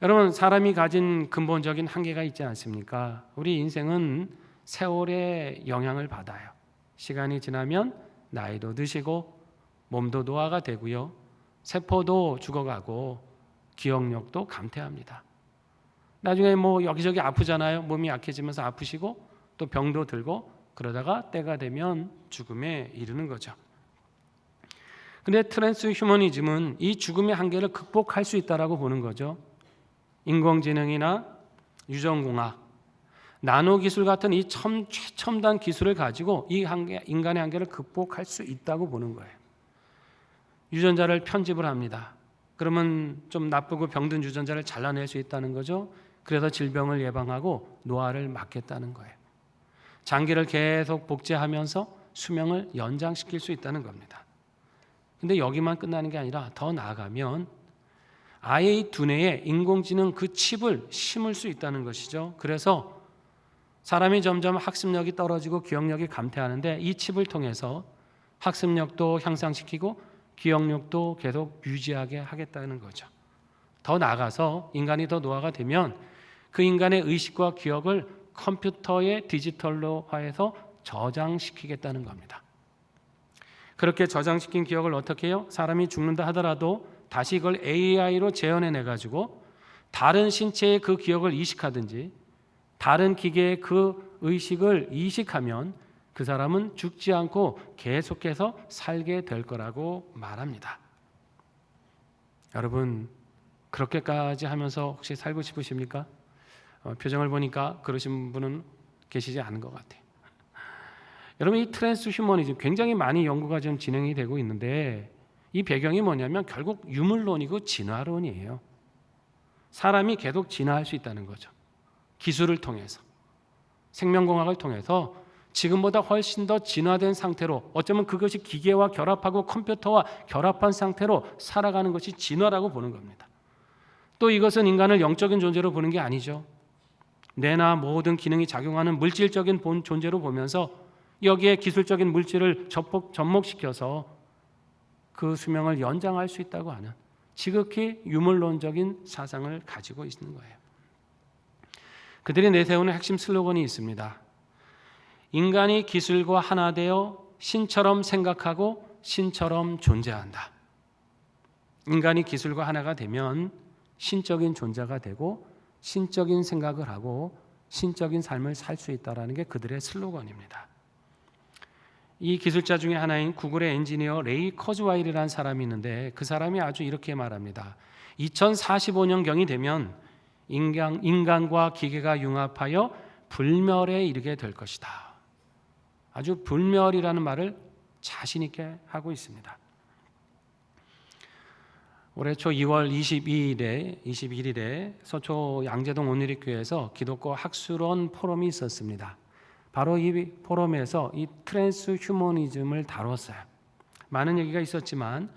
여러분, 사람이 가진 근본적인 한계가 있지 않습니까? 우리 인생은 세월의 영향을 받아요. 시간이 지나면 나이도 드시고 몸도 노화가 되고요. 세포도 죽어가고 기억력도 감퇴합니다. 나중에 뭐 여기저기 아프잖아요. 몸이 약해지면서 아프시고 또 병도 들고 그러다가 때가 되면 죽음에 이르는 거죠. 근데 트랜스 휴머니즘은 이 죽음의 한계를 극복할 수 있다라고 보는 거죠. 인공지능이나 유전공학, 나노기술 같은 이 최첨단 기술을 가지고 이 인간의 한계를 극복할 수 있다고 보는 거예요. 유전자를 편집을 합니다. 그러면 좀 나쁘고 병든 유전자를 잘라낼 수 있다는 거죠. 그래서 질병을 예방하고 노화를 막겠다는 거예요. 장기를 계속 복제하면서 수명을 연장시킬 수 있다는 겁니다. 근데 여기만 끝나는 게 아니라 더 나아가면 아예 이 두뇌에 인공지능 그 칩을 심을 수 있다는 것이죠. 그래서 사람이 점점 학습력이 떨어지고 기억력이 감퇴하는데 이 칩을 통해서 학습력도 향상시키고 기억력도 계속 유지하게 하겠다는 거죠. 더 나아가서 인간이 더 노화가 되면 그 인간의 의식과 기억을 컴퓨터의 디지털로화해서 저장시키겠다는 겁니다. 그렇게 저장시킨 기억을 어떻게 해요? 사람이 죽는다 하더라도 다시 이걸 AI로 재현해내 가지고 다른 신체의 그 기억을 이식하든지 다른 기계의 그 의식을 이식하면 그 사람은 죽지 않고 계속해서 살게 될 거라고 말합니다. 여러분, 그렇게까지 하면서 혹시 살고 싶으십니까? 표정을 보니까 그러신 분은 계시지 않은 것 같아요. 여러분, 이 트랜스 휴머니즘 굉장히 많이 연구가 좀 진행이 되고 있는데 이 배경이 뭐냐면 결국 유물론이고 진화론이에요. 사람이 계속 진화할 수 있다는 거죠. 기술을 통해서, 생명공학을 통해서 지금보다 훨씬 더 진화된 상태로, 어쩌면 그것이 기계와 결합하고 컴퓨터와 결합한 상태로 살아가는 것이 진화라고 보는 겁니다. 또 이것은 인간을 영적인 존재로 보는 게 아니죠. 뇌나 모든 기능이 작용하는 물질적인 존재로 보면서 여기에 기술적인 물질을 접목시켜서 그 수명을 연장할 수 있다고 하는 지극히 유물론적인 사상을 가지고 있는 거예요. 그들이 내세우는 핵심 슬로건이 있습니다. 인간이 기술과 하나 되어 신처럼 생각하고 신처럼 존재한다. 인간이 기술과 하나가 되면 신적인 존재가 되고 신적인 생각을 하고 신적인 삶을 살 수 있다는 게 그들의 슬로건입니다. 이 기술자 중에 하나인 구글의 엔지니어 레이 커즈와일이라는 사람이 있는데 그 사람이 아주 이렇게 말합니다. 2045년경이 되면 인간과 기계가 융합하여 불멸에 이르게 될 것이다. 아주 불멸이라는 말을 자신 있게 하고 있습니다. 올해 초 2월 21일에 서초 양재동 온누리교회에서 기독교 학술원 포럼이 있었습니다. 바로 이 포럼에서 이 트랜스 휴머니즘을 다뤘어요. 많은 얘기가 있었지만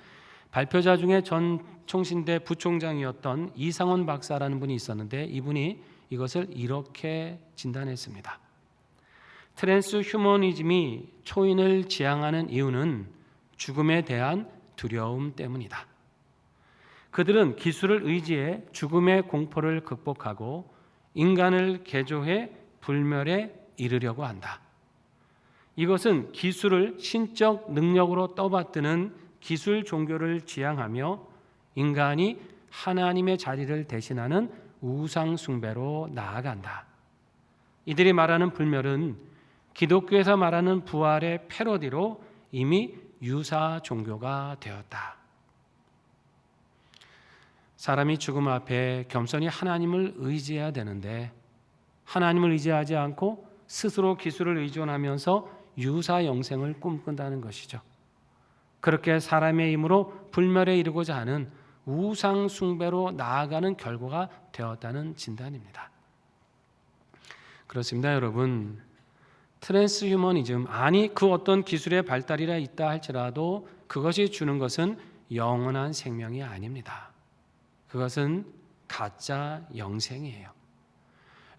발표자 중에 전 총신대 부총장이었던 이상원 박사라는 분이 있었는데 이분이 이것을 이렇게 진단했습니다. 트랜스 휴머니즘이 초인을 지향하는 이유는 죽음에 대한 두려움 때문이다. 그들은 기술을 의지해 죽음의 공포를 극복하고 인간을 개조해 불멸에 이르려고 한다. 이것은 기술을 신적 능력으로 떠받드는 기술 종교를 지향하며 인간이 하나님의 자리를 대신하는 우상 숭배로 나아간다. 이들이 말하는 불멸은 기독교에서 말하는 부활의 패러디로 이미 유사 종교가 되었다. 사람이 죽음 앞에 겸손히 하나님을 의지해야 되는데 하나님을 의지하지 않고 스스로 기술을 의존하면서 유사 영생을 꿈꾼다는 것이죠. 그렇게 사람의 힘으로 불멸에 이르고자 하는 우상 숭배로 나아가는 결과가 되었다는 진단입니다. 그렇습니다, 여러분. 트랜스 휴머니즘, 아니 그 어떤 기술의 발달이라 있다 할지라도 그것이 주는 것은 영원한 생명이 아닙니다. 그것은 가짜 영생이에요.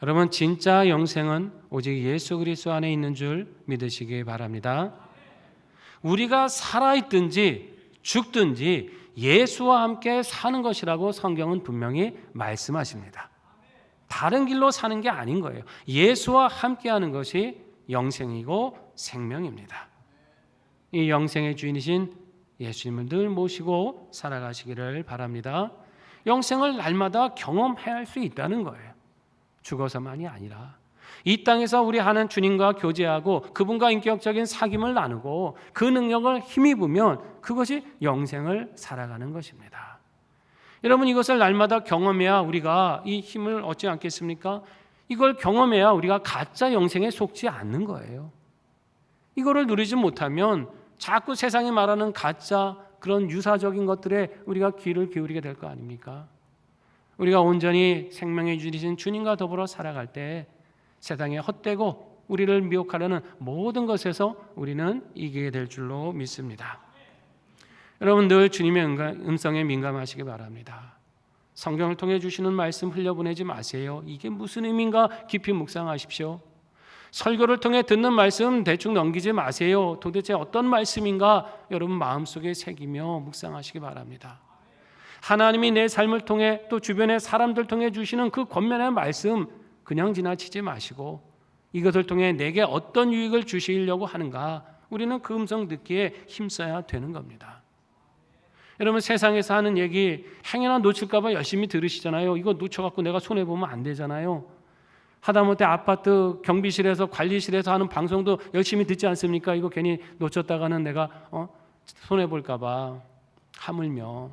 여러분, 진짜 영생은 오직 예수 그리스도 안에 있는 줄 믿으시기 바랍니다. 우리가 살아있든지 죽든지 예수와 함께 사는 것이라고 성경은 분명히 말씀하십니다. 다른 길로 사는 게 아닌 거예요. 예수와 함께하는 것이 영생이고 생명입니다. 이 영생의 주인이신 예수님을 늘 모시고 살아가시기를 바랍니다. 영생을 날마다 경험해야 할 수 있다는 거예요. 죽어서만이 아니라 이 땅에서 우리 하는 주님과 교제하고 그분과 인격적인 사귐을 나누고 그 능력을 힘입으면 그것이 영생을 살아가는 것입니다. 여러분, 이것을 날마다 경험해야 우리가 이 힘을 얻지 않겠습니까? 이걸 경험해야 우리가 가짜 영생에 속지 않는 거예요. 이거를 누리지 못하면 자꾸 세상이 말하는 가짜 그런 유사적인 것들에 우리가 귀를 기울이게 될 거 아닙니까? 우리가 온전히 생명의 주이신 주님과 더불어 살아갈 때 세상에 헛되고 우리를 미혹하려는 모든 것에서 우리는 이기게 될 줄로 믿습니다. 여러분, 늘 주님의 음성에 민감하시기 바랍니다. 성경을 통해 주시는 말씀 흘려보내지 마세요. 이게 무슨 의미인가 깊이 묵상하십시오. 설교를 통해 듣는 말씀 대충 넘기지 마세요. 도대체 어떤 말씀인가 여러분 마음속에 새기며 묵상하시기 바랍니다. 하나님이 내 삶을 통해 또 주변의 사람들 통해 주시는 그 권면의 말씀 그냥 지나치지 마시고 이것을 통해 내게 어떤 유익을 주시려고 하는가 우리는 그 음성 듣기에 힘써야 되는 겁니다. 여러분 세상에서 하는 얘기 행여나 놓칠까 봐 열심히 들으시잖아요. 이거 놓쳐갖고 내가 손해보면 안 되잖아요. 하다못해 아파트 경비실에서 관리실에서 하는 방송도 열심히 듣지 않습니까? 이거 괜히 놓쳤다가는 내가 손해볼까 봐 하물며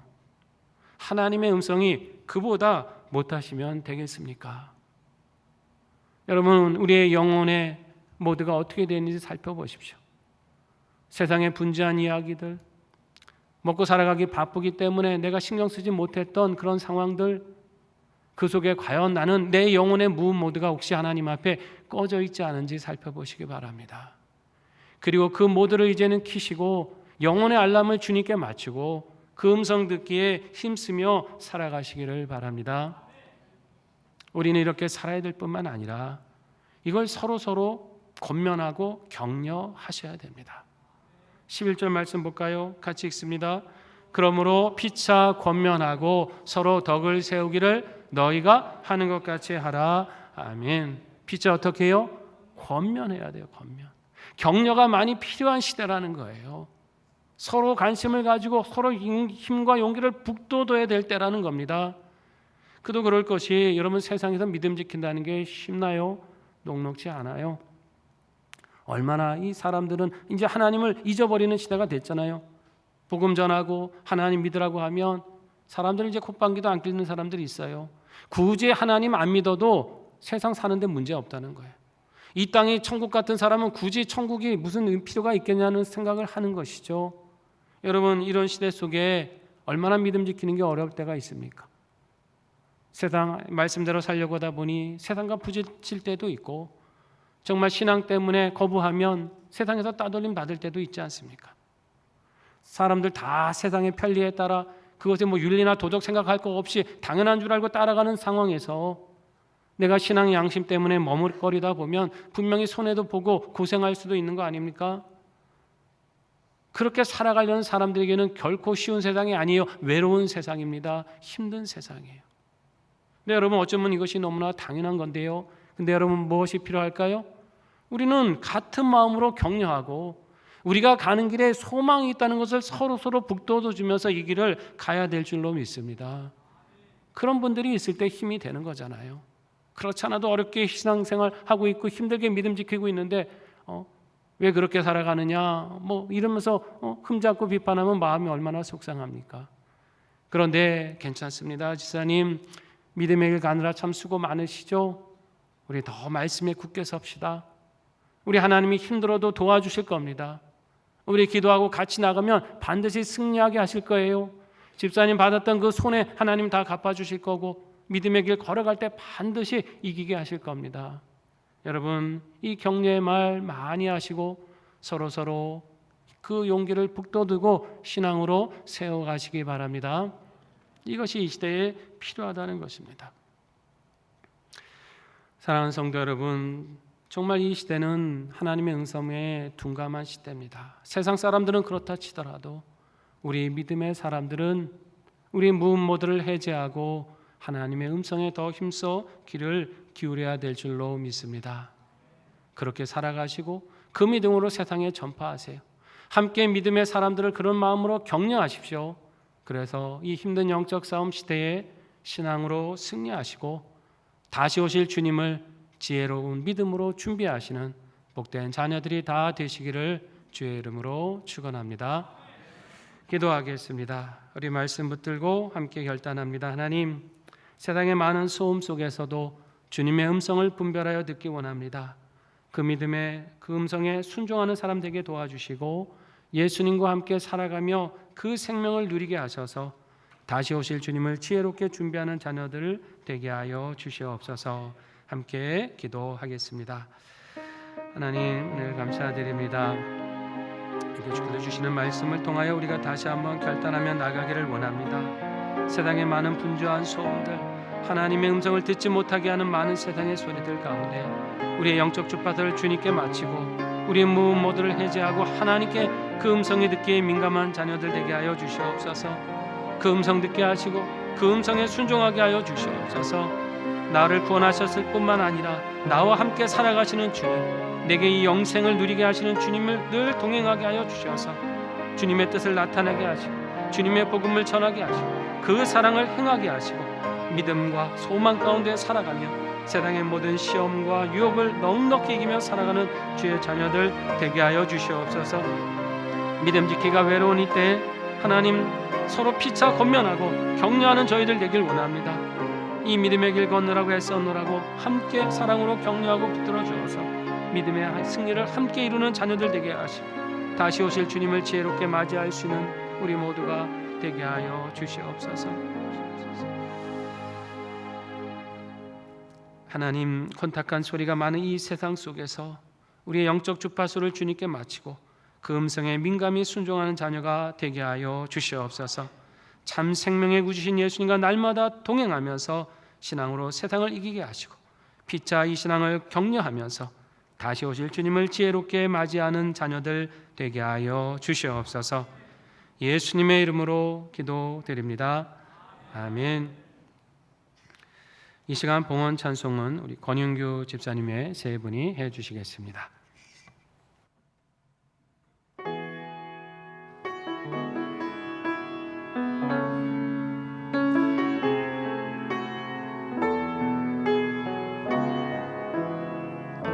하나님의 음성이 그보다 못하시면 되겠습니까? 여러분 우리의 영혼의 모두가 어떻게 되는지 살펴보십시오. 세상의 분주한 이야기들, 먹고 살아가기 바쁘기 때문에 내가 신경 쓰지 못했던 그런 상황들, 그 속에 과연 나는 내 영혼의 무음 모두가 혹시 하나님 앞에 꺼져 있지 않은지 살펴보시기 바랍니다. 그리고 그 모두를 이제는 키시고 영혼의 알람을 주님께 맞추고 그 음성 듣기에 힘쓰며 살아가시기를 바랍니다. 우리는 이렇게 살아야 될 뿐만 아니라 이걸 서로 권면하고 격려하셔야 됩니다. 11절 말씀 볼까요? 같이 읽습니다. 그러므로 피차 권면하고 서로 덕을 세우기를 너희가 하는 것 같이 하라. 아멘. 피차 어떻게 해요? 권면해야 돼요. 권면. 격려가 많이 필요한 시대라는 거예요. 서로 관심을 가지고 서로 힘과 용기를 북돋워야 될 때라는 겁니다. 그도 그럴 것이 여러분 세상에서 믿음 지킨다는 게 쉽나요? 녹록지 않아요. 얼마나 이 사람들은 이제 하나님을 잊어버리는 시대가 됐잖아요. 복음 전하고 하나님 믿으라고 하면 사람들은 이제 콧방귀도 안 뀌는 사람들이 있어요. 굳이 하나님 안 믿어도 세상 사는데 문제 없다는 거예요. 이 땅이 천국 같은 사람은 굳이 천국이 무슨 필요가 있겠냐는 생각을 하는 것이죠. 여러분 이런 시대 속에 얼마나 믿음 지키는 게 어려울 때가 있습니까? 세상 말씀대로 살려고 하다 보니 세상과 부딪힐 때도 있고 정말 신앙 때문에 거부하면 세상에서 따돌림 받을 때도 있지 않습니까? 사람들 다 세상의 편리에 따라 그것에 뭐 윤리나 도덕 생각할 거 없이 당연한 줄 알고 따라가는 상황에서 내가 신앙 양심 때문에 머뭇거리다 보면 분명히 손해도 보고 고생할 수도 있는 거 아닙니까? 그렇게 살아가려는 사람들에게는 결코 쉬운 세상이 아니에요. 외로운 세상입니다. 힘든 세상이에요. 근데 여러분 어쩌면 이것이 너무나 당연한 건데요. 근데 여러분 무엇이 필요할까요? 우리는 같은 마음으로 격려하고 우리가 가는 길에 소망이 있다는 것을 서로 북돋워 주면서 이 길을 가야 될 줄로 믿습니다. 그런 분들이 있을 때 힘이 되는 거잖아요. 그렇지 않아도 어렵게 신앙생활 하고 있고 힘들게 믿음 지키고 있는데 왜 그렇게 살아가느냐 뭐 이러면서 흠잡고 비판하면 마음이 얼마나 속상합니까? 그런데 괜찮습니다. 지사님 믿음의 길 가느라 참 수고 많으시죠? 우리 더 말씀에 굳게 섭시다. 우리 하나님이 힘들어도 도와주실 겁니다. 우리 기도하고 같이 나가면 반드시 승리하게 하실 거예요. 집사님 받았던 그 손해 하나님 다 갚아주실 거고 믿음의 길 걸어갈 때 반드시 이기게 하실 겁니다. 여러분 이 격려의 말 많이 하시고 서로 그 용기를 북돋우고 신앙으로 세워가시기 바랍니다. 이것이 이 시대에 필요하다는 것입니다. 사랑하는 성도 여러분, 정말 이 시대는 하나님의 음성에 둔감한 시대입니다. 세상 사람들은 그렇다 치더라도 우리 믿음의 사람들은 우리 무음 모드를 해제하고 하나님의 음성에 더 힘써 귀를 기울여야 될 줄로 믿습니다. 그렇게 살아가시고 그 믿음으로 세상에 전파하세요. 함께 믿음의 사람들을 그런 마음으로 격려하십시오. 그래서 이 힘든 영적 싸움 시대에 신앙으로 승리하시고 다시 오실 주님을 지혜로운 믿음으로 준비하시는 복된 자녀들이 다 되시기를 주의 이름으로 축원합니다. 기도하겠습니다. 우리 말씀 붙들고 함께 결단합니다. 하나님, 세상의 많은 소음 속에서도 주님의 음성을 분별하여 듣기 원합니다. 그 믿음의 그 음성에 순종하는 사람 되게 도와주시고 예수님과 함께 살아가며 그 생명을 누리게 하셔서 다시 오실 주님을 지혜롭게 준비하는 자녀들 되게 하여 주시옵소서. 함께 기도하겠습니다. 하나님 늘 감사드립니다. 이렇게 주시는 말씀을 통하여 우리가 다시 한번 결단하며 나가기를 원합니다. 세상의 많은 분주한 소음들 하나님의 음성을 듣지 못하게 하는 많은 세상의 소리들 가운데 우리의 영적 주파수를 주님께 마치고 우리의 무음 모두를 해제하고 하나님께 그 음성에 듣기에 민감한 자녀들 되게 하여 주시옵소서. 그 음성 듣게 하시고 그 음성에 순종하게 하여 주시옵소서. 나를 구원하셨을 뿐만 아니라 나와 함께 살아가시는 주님, 내게 이 영생을 누리게 하시는 주님을 늘 동행하게 하여 주셔서 주님의 뜻을 나타내게 하시고 주님의 복음을 전하게 하시고 그 사랑을 행하게 하시고 믿음과 소망 가운데 살아가며 세상의 모든 시험과 유혹을 넉넉히 이기며 살아가는 주의 자녀들 되게 하여 주시옵소서. 믿음 지키기가 외로운 이때에 하나님 서로 피차 권면하고 격려하는 저희들 되길 원합니다. 이 믿음의 길 건너라고 애써노라고 함께 사랑으로 격려하고 붙들어 주어서 믿음의 승리를 함께 이루는 자녀들 되게 하시고 다시 오실 주님을 지혜롭게 맞이할 수 있는 우리 모두가 되게 하여 주시옵소서. 하나님, 혼탁한 소리가 많은 이 세상 속에서 우리의 영적 주파수를 주님께 마치고 그 음성에 민감히 순종하는 자녀가 되게 하여 주시옵소서. 참 생명의 구주신 예수님과 날마다 동행하면서 신앙으로 세상을 이기게 하시고 피차 이 신앙을 격려하면서 다시 오실 주님을 지혜롭게 맞이하는 자녀들 되게 하여 주시옵소서. 예수님의 이름으로 기도드립니다. 아멘. 이 시간 봉헌 찬송은 우리 권윤규 집사님의 세 분이 해주시겠습니다.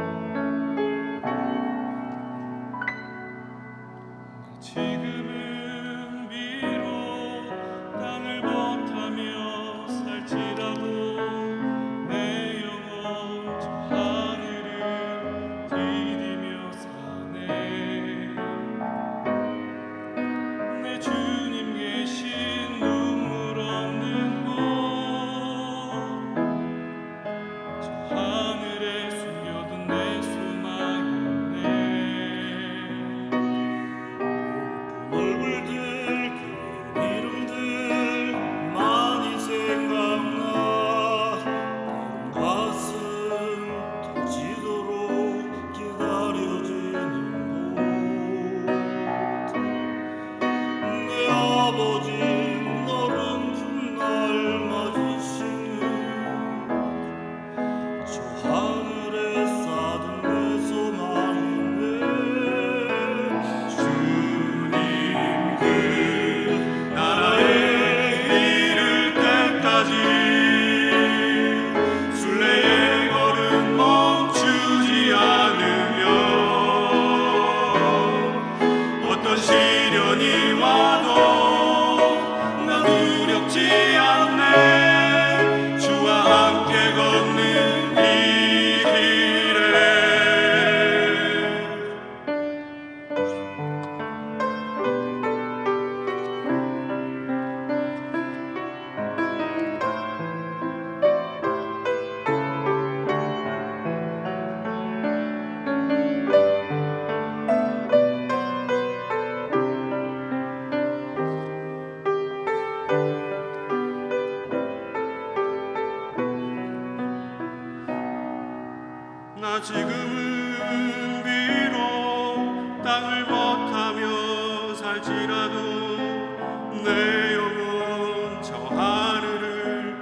지금은 비록 땅을 버타며 살지라도 내 영혼 저 하늘을 디디며 사네. 내 주님 계신 눈물 없는 곳 저 하늘에 숨겨둔 내 소망이네. 얼굴들 그 이름들 많이 생각나. 가슴 터지도록 기다려지는 곳. 내 아버지 너른 훗날 맞으시는 저 하늘에 쌓은 내 소망이네. 주님 그 나라에 이를 때까지 순례의 걸음 멈추지 않으며 어떤 시련이 와도 나 두렵지 않네. 주와 함께 걷는 이 길에. 나 지금은 비록 땅을 버타며 살지라도 내 영혼 저 하늘을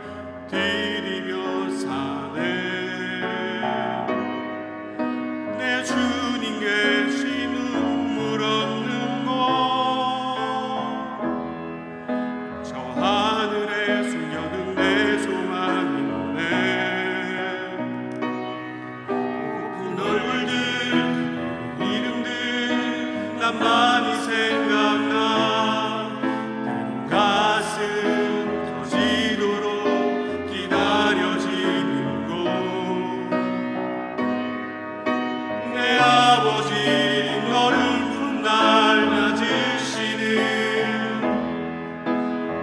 디디며 사네. 내 주님 계신 눈물 없는 곳 저 하늘에 숨겨둔 내 소망인데. 얼굴들 이름들 난 많이 생각나. 가슴 터지도록 기다려지는 곳. 내 아버지 너를 훗날 맞으시는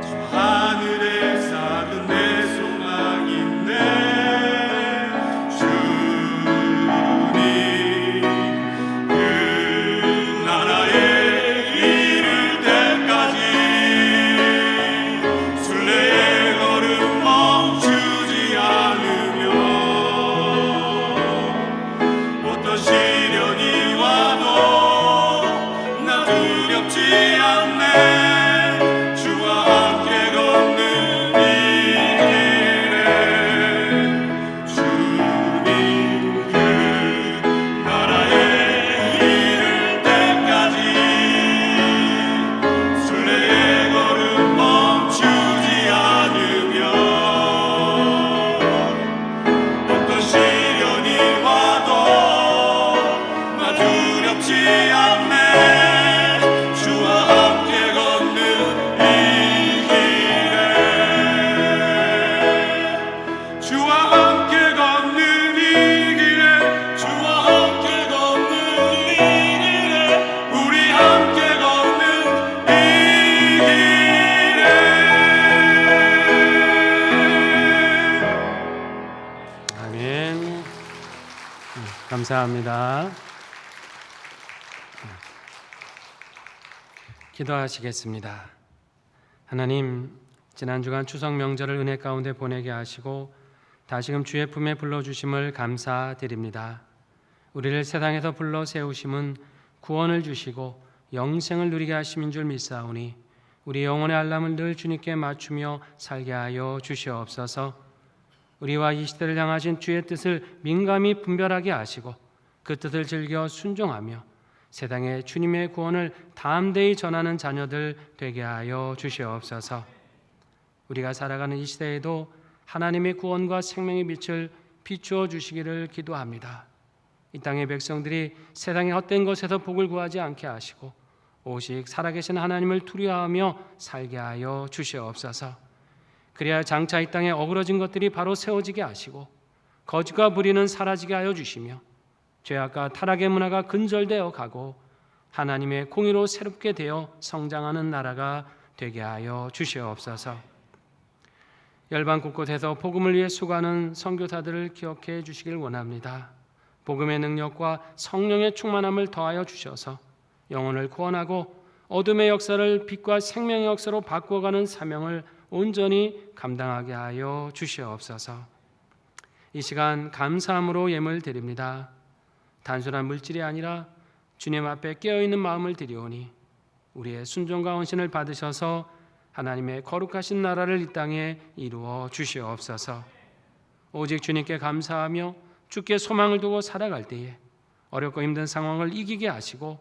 저 하늘에 쌓은 내 소망인데. 주님 그 나라에 감사합니다. 기도하시겠습니다. 하나님, 지난 주간 추석 명절을 은혜 가운데 보내게 하시고 다시금 주의 품에 불러주심을 감사드립니다. 우리를 세상에서 불러 세우심은 구원을 주시고 영생을 누리게 하심인 줄 믿사오니 우리 영혼의 알람을 늘 주님께 맞추며 살게 하여 주시옵소서. 우리와 이 시대를 향하신 주의 뜻을 민감히 분별하게 하시고 그 뜻을 즐겨 순종하며 세상에 주님의 구원을 담대히 전하는 자녀들 되게 하여 주시옵소서. 우리가 살아가는 이 시대에도 하나님의 구원과 생명의 빛을 비추어 주시기를 기도합니다. 이 땅의 백성들이 세상의 헛된 것에서 복을 구하지 않게 하시고 오직 살아계신 하나님을 두려워하며 살게 하여 주시옵소서. 그래야 장차 이 땅에 어그러진 것들이 바로 세워지게 하시고 거짓과 불의는 사라지게 하여 주시며 죄악과 타락의 문화가 근절되어 가고 하나님의 공의로 새롭게 되어 성장하는 나라가 되게 하여 주시옵소서. 열방 곳곳에서 복음을 위해 수고하는 선교사들을 기억해 주시길 원합니다. 복음의 능력과 성령의 충만함을 더하여 주셔서 영혼을 구원하고 어둠의 역사를 빛과 생명의 역사로 바꾸어가는 사명을 온전히 감당하게 하여 주시옵소서. 이 시간 감사함으로 예물 드립니다. 단순한 물질이 아니라 주님 앞에 깨어있는 마음을 드리오니 우리의 순종과 헌신을 받으셔서 하나님의 거룩하신 나라를 이 땅에 이루어 주시옵소서. 오직 주님께 감사하며 주께 소망을 두고 살아갈 때에 어렵고 힘든 상황을 이기게 하시고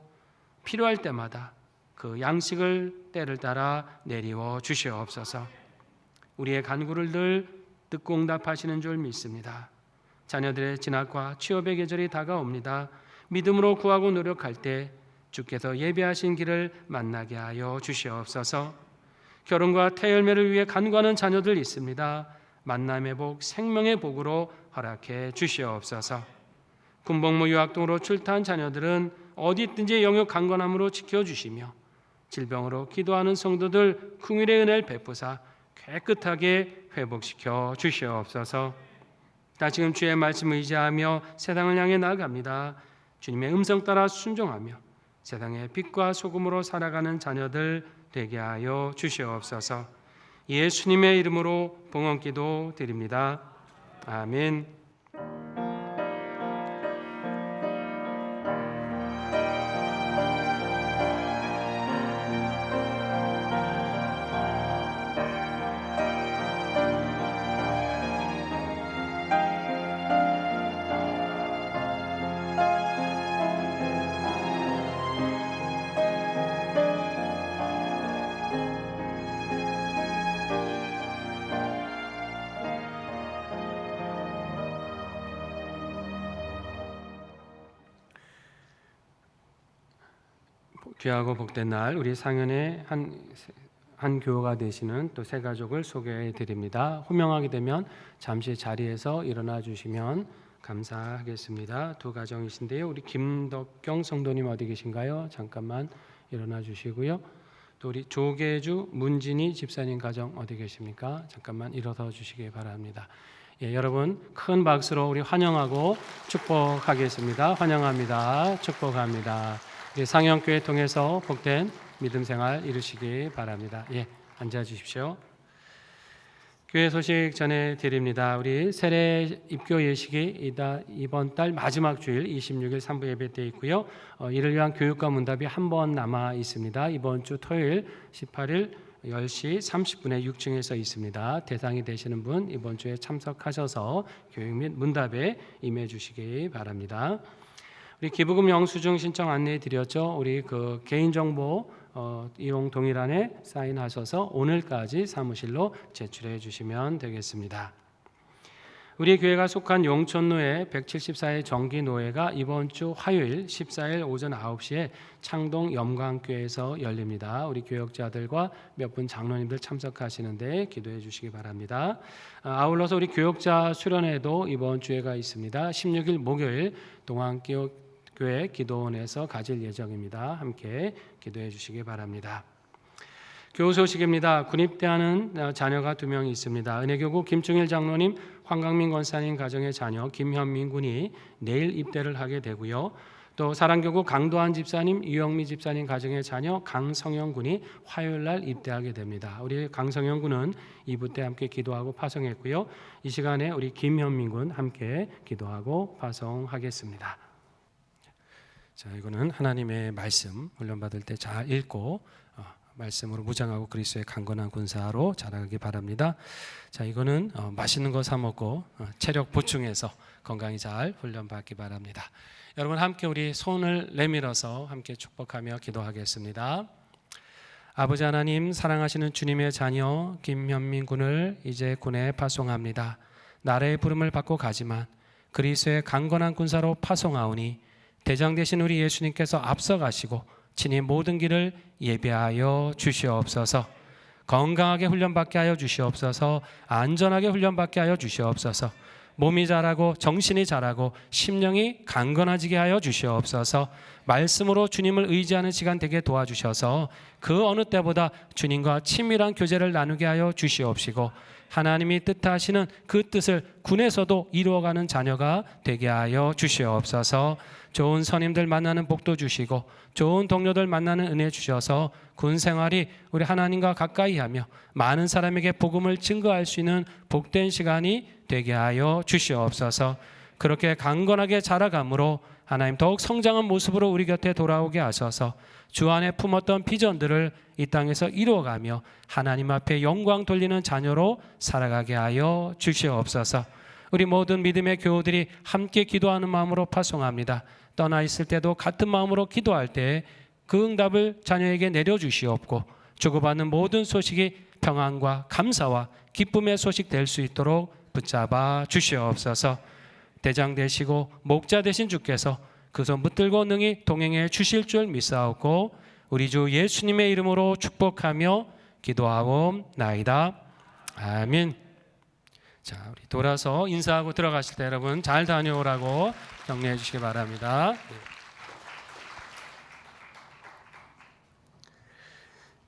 필요할 때마다 그 양식을 때를 따라 내리워 주시옵소서. 우리의 간구를 늘 듣고 응답하시는 줄 믿습니다. 자녀들의 진학과 취업의 계절이 다가옵니다. 믿음으로 구하고 노력할 때 주께서 예비하신 길을 만나게 하여 주시옵소서. 결혼과 태열매를 위해 간구하는 자녀들 있습니다. 만남의 복, 생명의 복으로 허락해 주시옵소서. 군복무 유학 등으로 출타한 자녀들은 어디 있든지 영역 강건함으로 지켜주시며 질병으로 기도하는 성도들 긍휼의 은혜를 베푸사 깨끗하게 회복시켜 주시옵소서. 다시금 주의 말씀을 의지하며 세상을 향해 나아갑니다. 주님의 음성 따라 순종하며 세상의 빛과 소금으로 살아가는 자녀들 되게 하여 주시옵소서. 예수님의 이름으로 봉헌기도 드립니다. 아멘. 귀하고 복된 날 우리 상현의 한 교우가 되시는 또 세 가족을 소개해 드립니다. 호명하게 되면 잠시 자리에서 일어나 주시면 감사하겠습니다. 두 가정이신데요. 우리 김덕경 성도님 어디 계신가요? 잠깐만 일어나 주시고요. 또 우리 조계주 문진희 집사님 가정 어디 계십니까? 잠깐만 일어서 주시기 바랍니다. 예, 여러분 큰 박수로 우리 환영하고 축복하겠습니다. 환영합니다. 축복합니다. 상영교회 통해서 복된 믿음 생활 이루시기 바랍니다. 예, 앉아 주십시오. 교회 소식 전해드립니다. 우리 세례 입교 예식이 이번 달 마지막 주일 26일 3부 예배 때 있고요. 이를 위한 교육과 문답이 한 번 남아 있습니다. 이번 주 토요일 18일 10시 30분에 6층에서 있습니다. 대상이 되시는 분 이번 주에 참석하셔서 교육 및 문답에 임해 주시기 바랍니다. 우리 기부금 영수증 신청 안내해 드렸죠. 우리 그 개인정보 이용 동일안에 사인하셔서 오늘까지 사무실로 제출해 주시면 되겠습니다. 우리 교회가 속한 용천로의 174회 정기노회가 이번 주 화요일 14일 오전 9시에 창동 염광교회에서 열립니다. 우리 교역자들과 몇 분 장로님들 참석하시는데 기도해 주시기 바랍니다. 아울러서 우리 교역자 수련회도 이번 주에가 있습니다. 16일 목요일 동안교회 기도원에서 가질 예정입니다. 함께 기도해 주시기 바랍니다. 교우 소식입니다. 군입대하는 자녀가 2명이 있습니다. 은혜교구 김충일 장로님, 황강민 권사님 가정의 자녀 김현민 군이 내일 입대를 하게 되고요. 또 사랑교구 강도한 집사님, 유영미 집사님 가정의 자녀 강성영 군이 화요일 날 입대하게 됩니다. 우리 강성영 군은 2부 때 함께 기도하고 파송했고요. 이 시간에 우리 김현민 군 함께 기도하고 파송하겠습니다. 자, 이거는 하나님의 말씀 훈련받을 때 잘 읽고 말씀으로 무장하고 그리스도의 강건한 군사로 자라가기 바랍니다. 자, 이거는 맛있는 거 사 먹고 체력 보충해서 건강히 잘 훈련받기 바랍니다. 여러분 함께 우리 손을 내밀어서 함께 축복하며 기도하겠습니다. 아버지 하나님, 사랑하시는 주님의 자녀 김현민 군을 이제 군에 파송합니다. 나라의 부름을 받고 가지만 그리스도의 강건한 군사로 파송하오니 대장 되신 우리 예수님께서 앞서가시고 친히 모든 길을 예비하여 주시옵소서. 건강하게 훈련받게 하여 주시옵소서. 안전하게 훈련받게 하여 주시옵소서. 몸이 자라고 정신이 자라고 심령이 강건해지게 하여 주시옵소서. 말씀으로 주님을 의지하는 시간 되게 도와주셔서 그 어느 때보다 주님과 친밀한 교제를 나누게 하여 주시옵시고 하나님이 뜻하시는 그 뜻을 군에서도 이루어가는 자녀가 되게 하여 주시옵소서. 좋은 선임들 만나는 복도 주시고 좋은 동료들 만나는 은혜 주셔서 군 생활이 우리 하나님과 가까이 하며 많은 사람에게 복음을 증거할 수 있는 복된 시간이 되게 하여 주시옵소서. 그렇게 강건하게 자라감으로 하나님 더욱 성장한 모습으로 우리 곁에 돌아오게 하셔서 주 안에 품었던 비전들을 이 땅에서 이루어가며 하나님 앞에 영광 돌리는 자녀로 살아가게 하여 주시옵소서. 우리 모든 믿음의 교우들이 함께 기도하는 마음으로 파송합니다. 떠나 있을 때도 같은 마음으로 기도할 때 그 응답을 자녀에게 내려주시옵고 주고받는 모든 소식이 평안과 감사와 기쁨의 소식 될 수 있도록 붙잡아 주시옵소서. 대장 되시고 목자 되신 주께서 그 손 붙들고 능히 동행해 주실 줄 믿사옵고 우리 주 예수님의 이름으로 축복하며 기도하옵나이다. 아멘. 자, 우리 돌아서 인사하고 들어가실 때 여러분 잘 다녀오라고 격려해 주시기 바랍니다.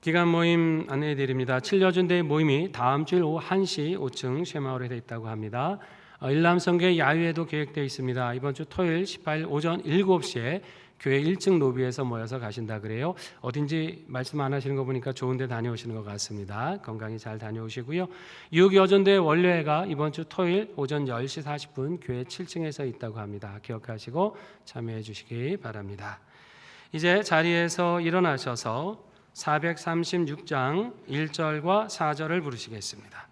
기간 모임 안내해 드립니다. 7여준대의 모임이 다음 주일 오후 1시 5층 쉐마을에 되어 있다고 합니다. 일남성교회 야유회도 계획되어 있습니다. 이번 주 토요일 18일 오전 7시에 교회 1층 로비에서 모여서 가신다 그래요. 어딘지 말씀 안 하시는 거 보니까 좋은 데 다녀오시는 것 같습니다. 건강히 잘 다녀오시고요. 6여전대 원료회가 이번 주 토요일 오전 10시 40분 교회 7층에서 있다고 합니다. 기억하시고 참여해 주시기 바랍니다. 이제 자리에서 일어나셔서 436장 1절과 4절을 부르시겠습니다.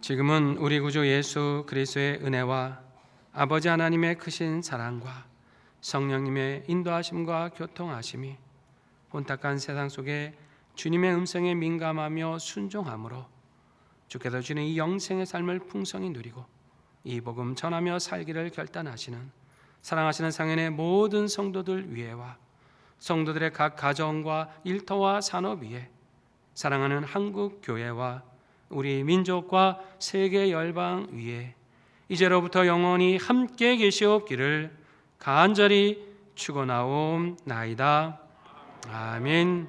지금은 우리 구주 예수 그리스도의 은혜와 아버지 하나님의 크신 사랑과 성령님의 인도하심과 교통하심이 혼탁한 세상 속에 주님의 음성에 민감하며 순종함으로 주께서 주는 이 영생의 삶을 풍성히 누리고 이 복음 전하며 살기를 결단하시는 사랑하시는 상현의 모든 성도들 위에와 성도들의 각 가정과 일터와 산업 위에 사랑하는 한국 교회와 우리 민족과 세계 열방 위에 이제로부터 영원히 함께 계시옵기를 간절히 축원하옵나이다. 아멘.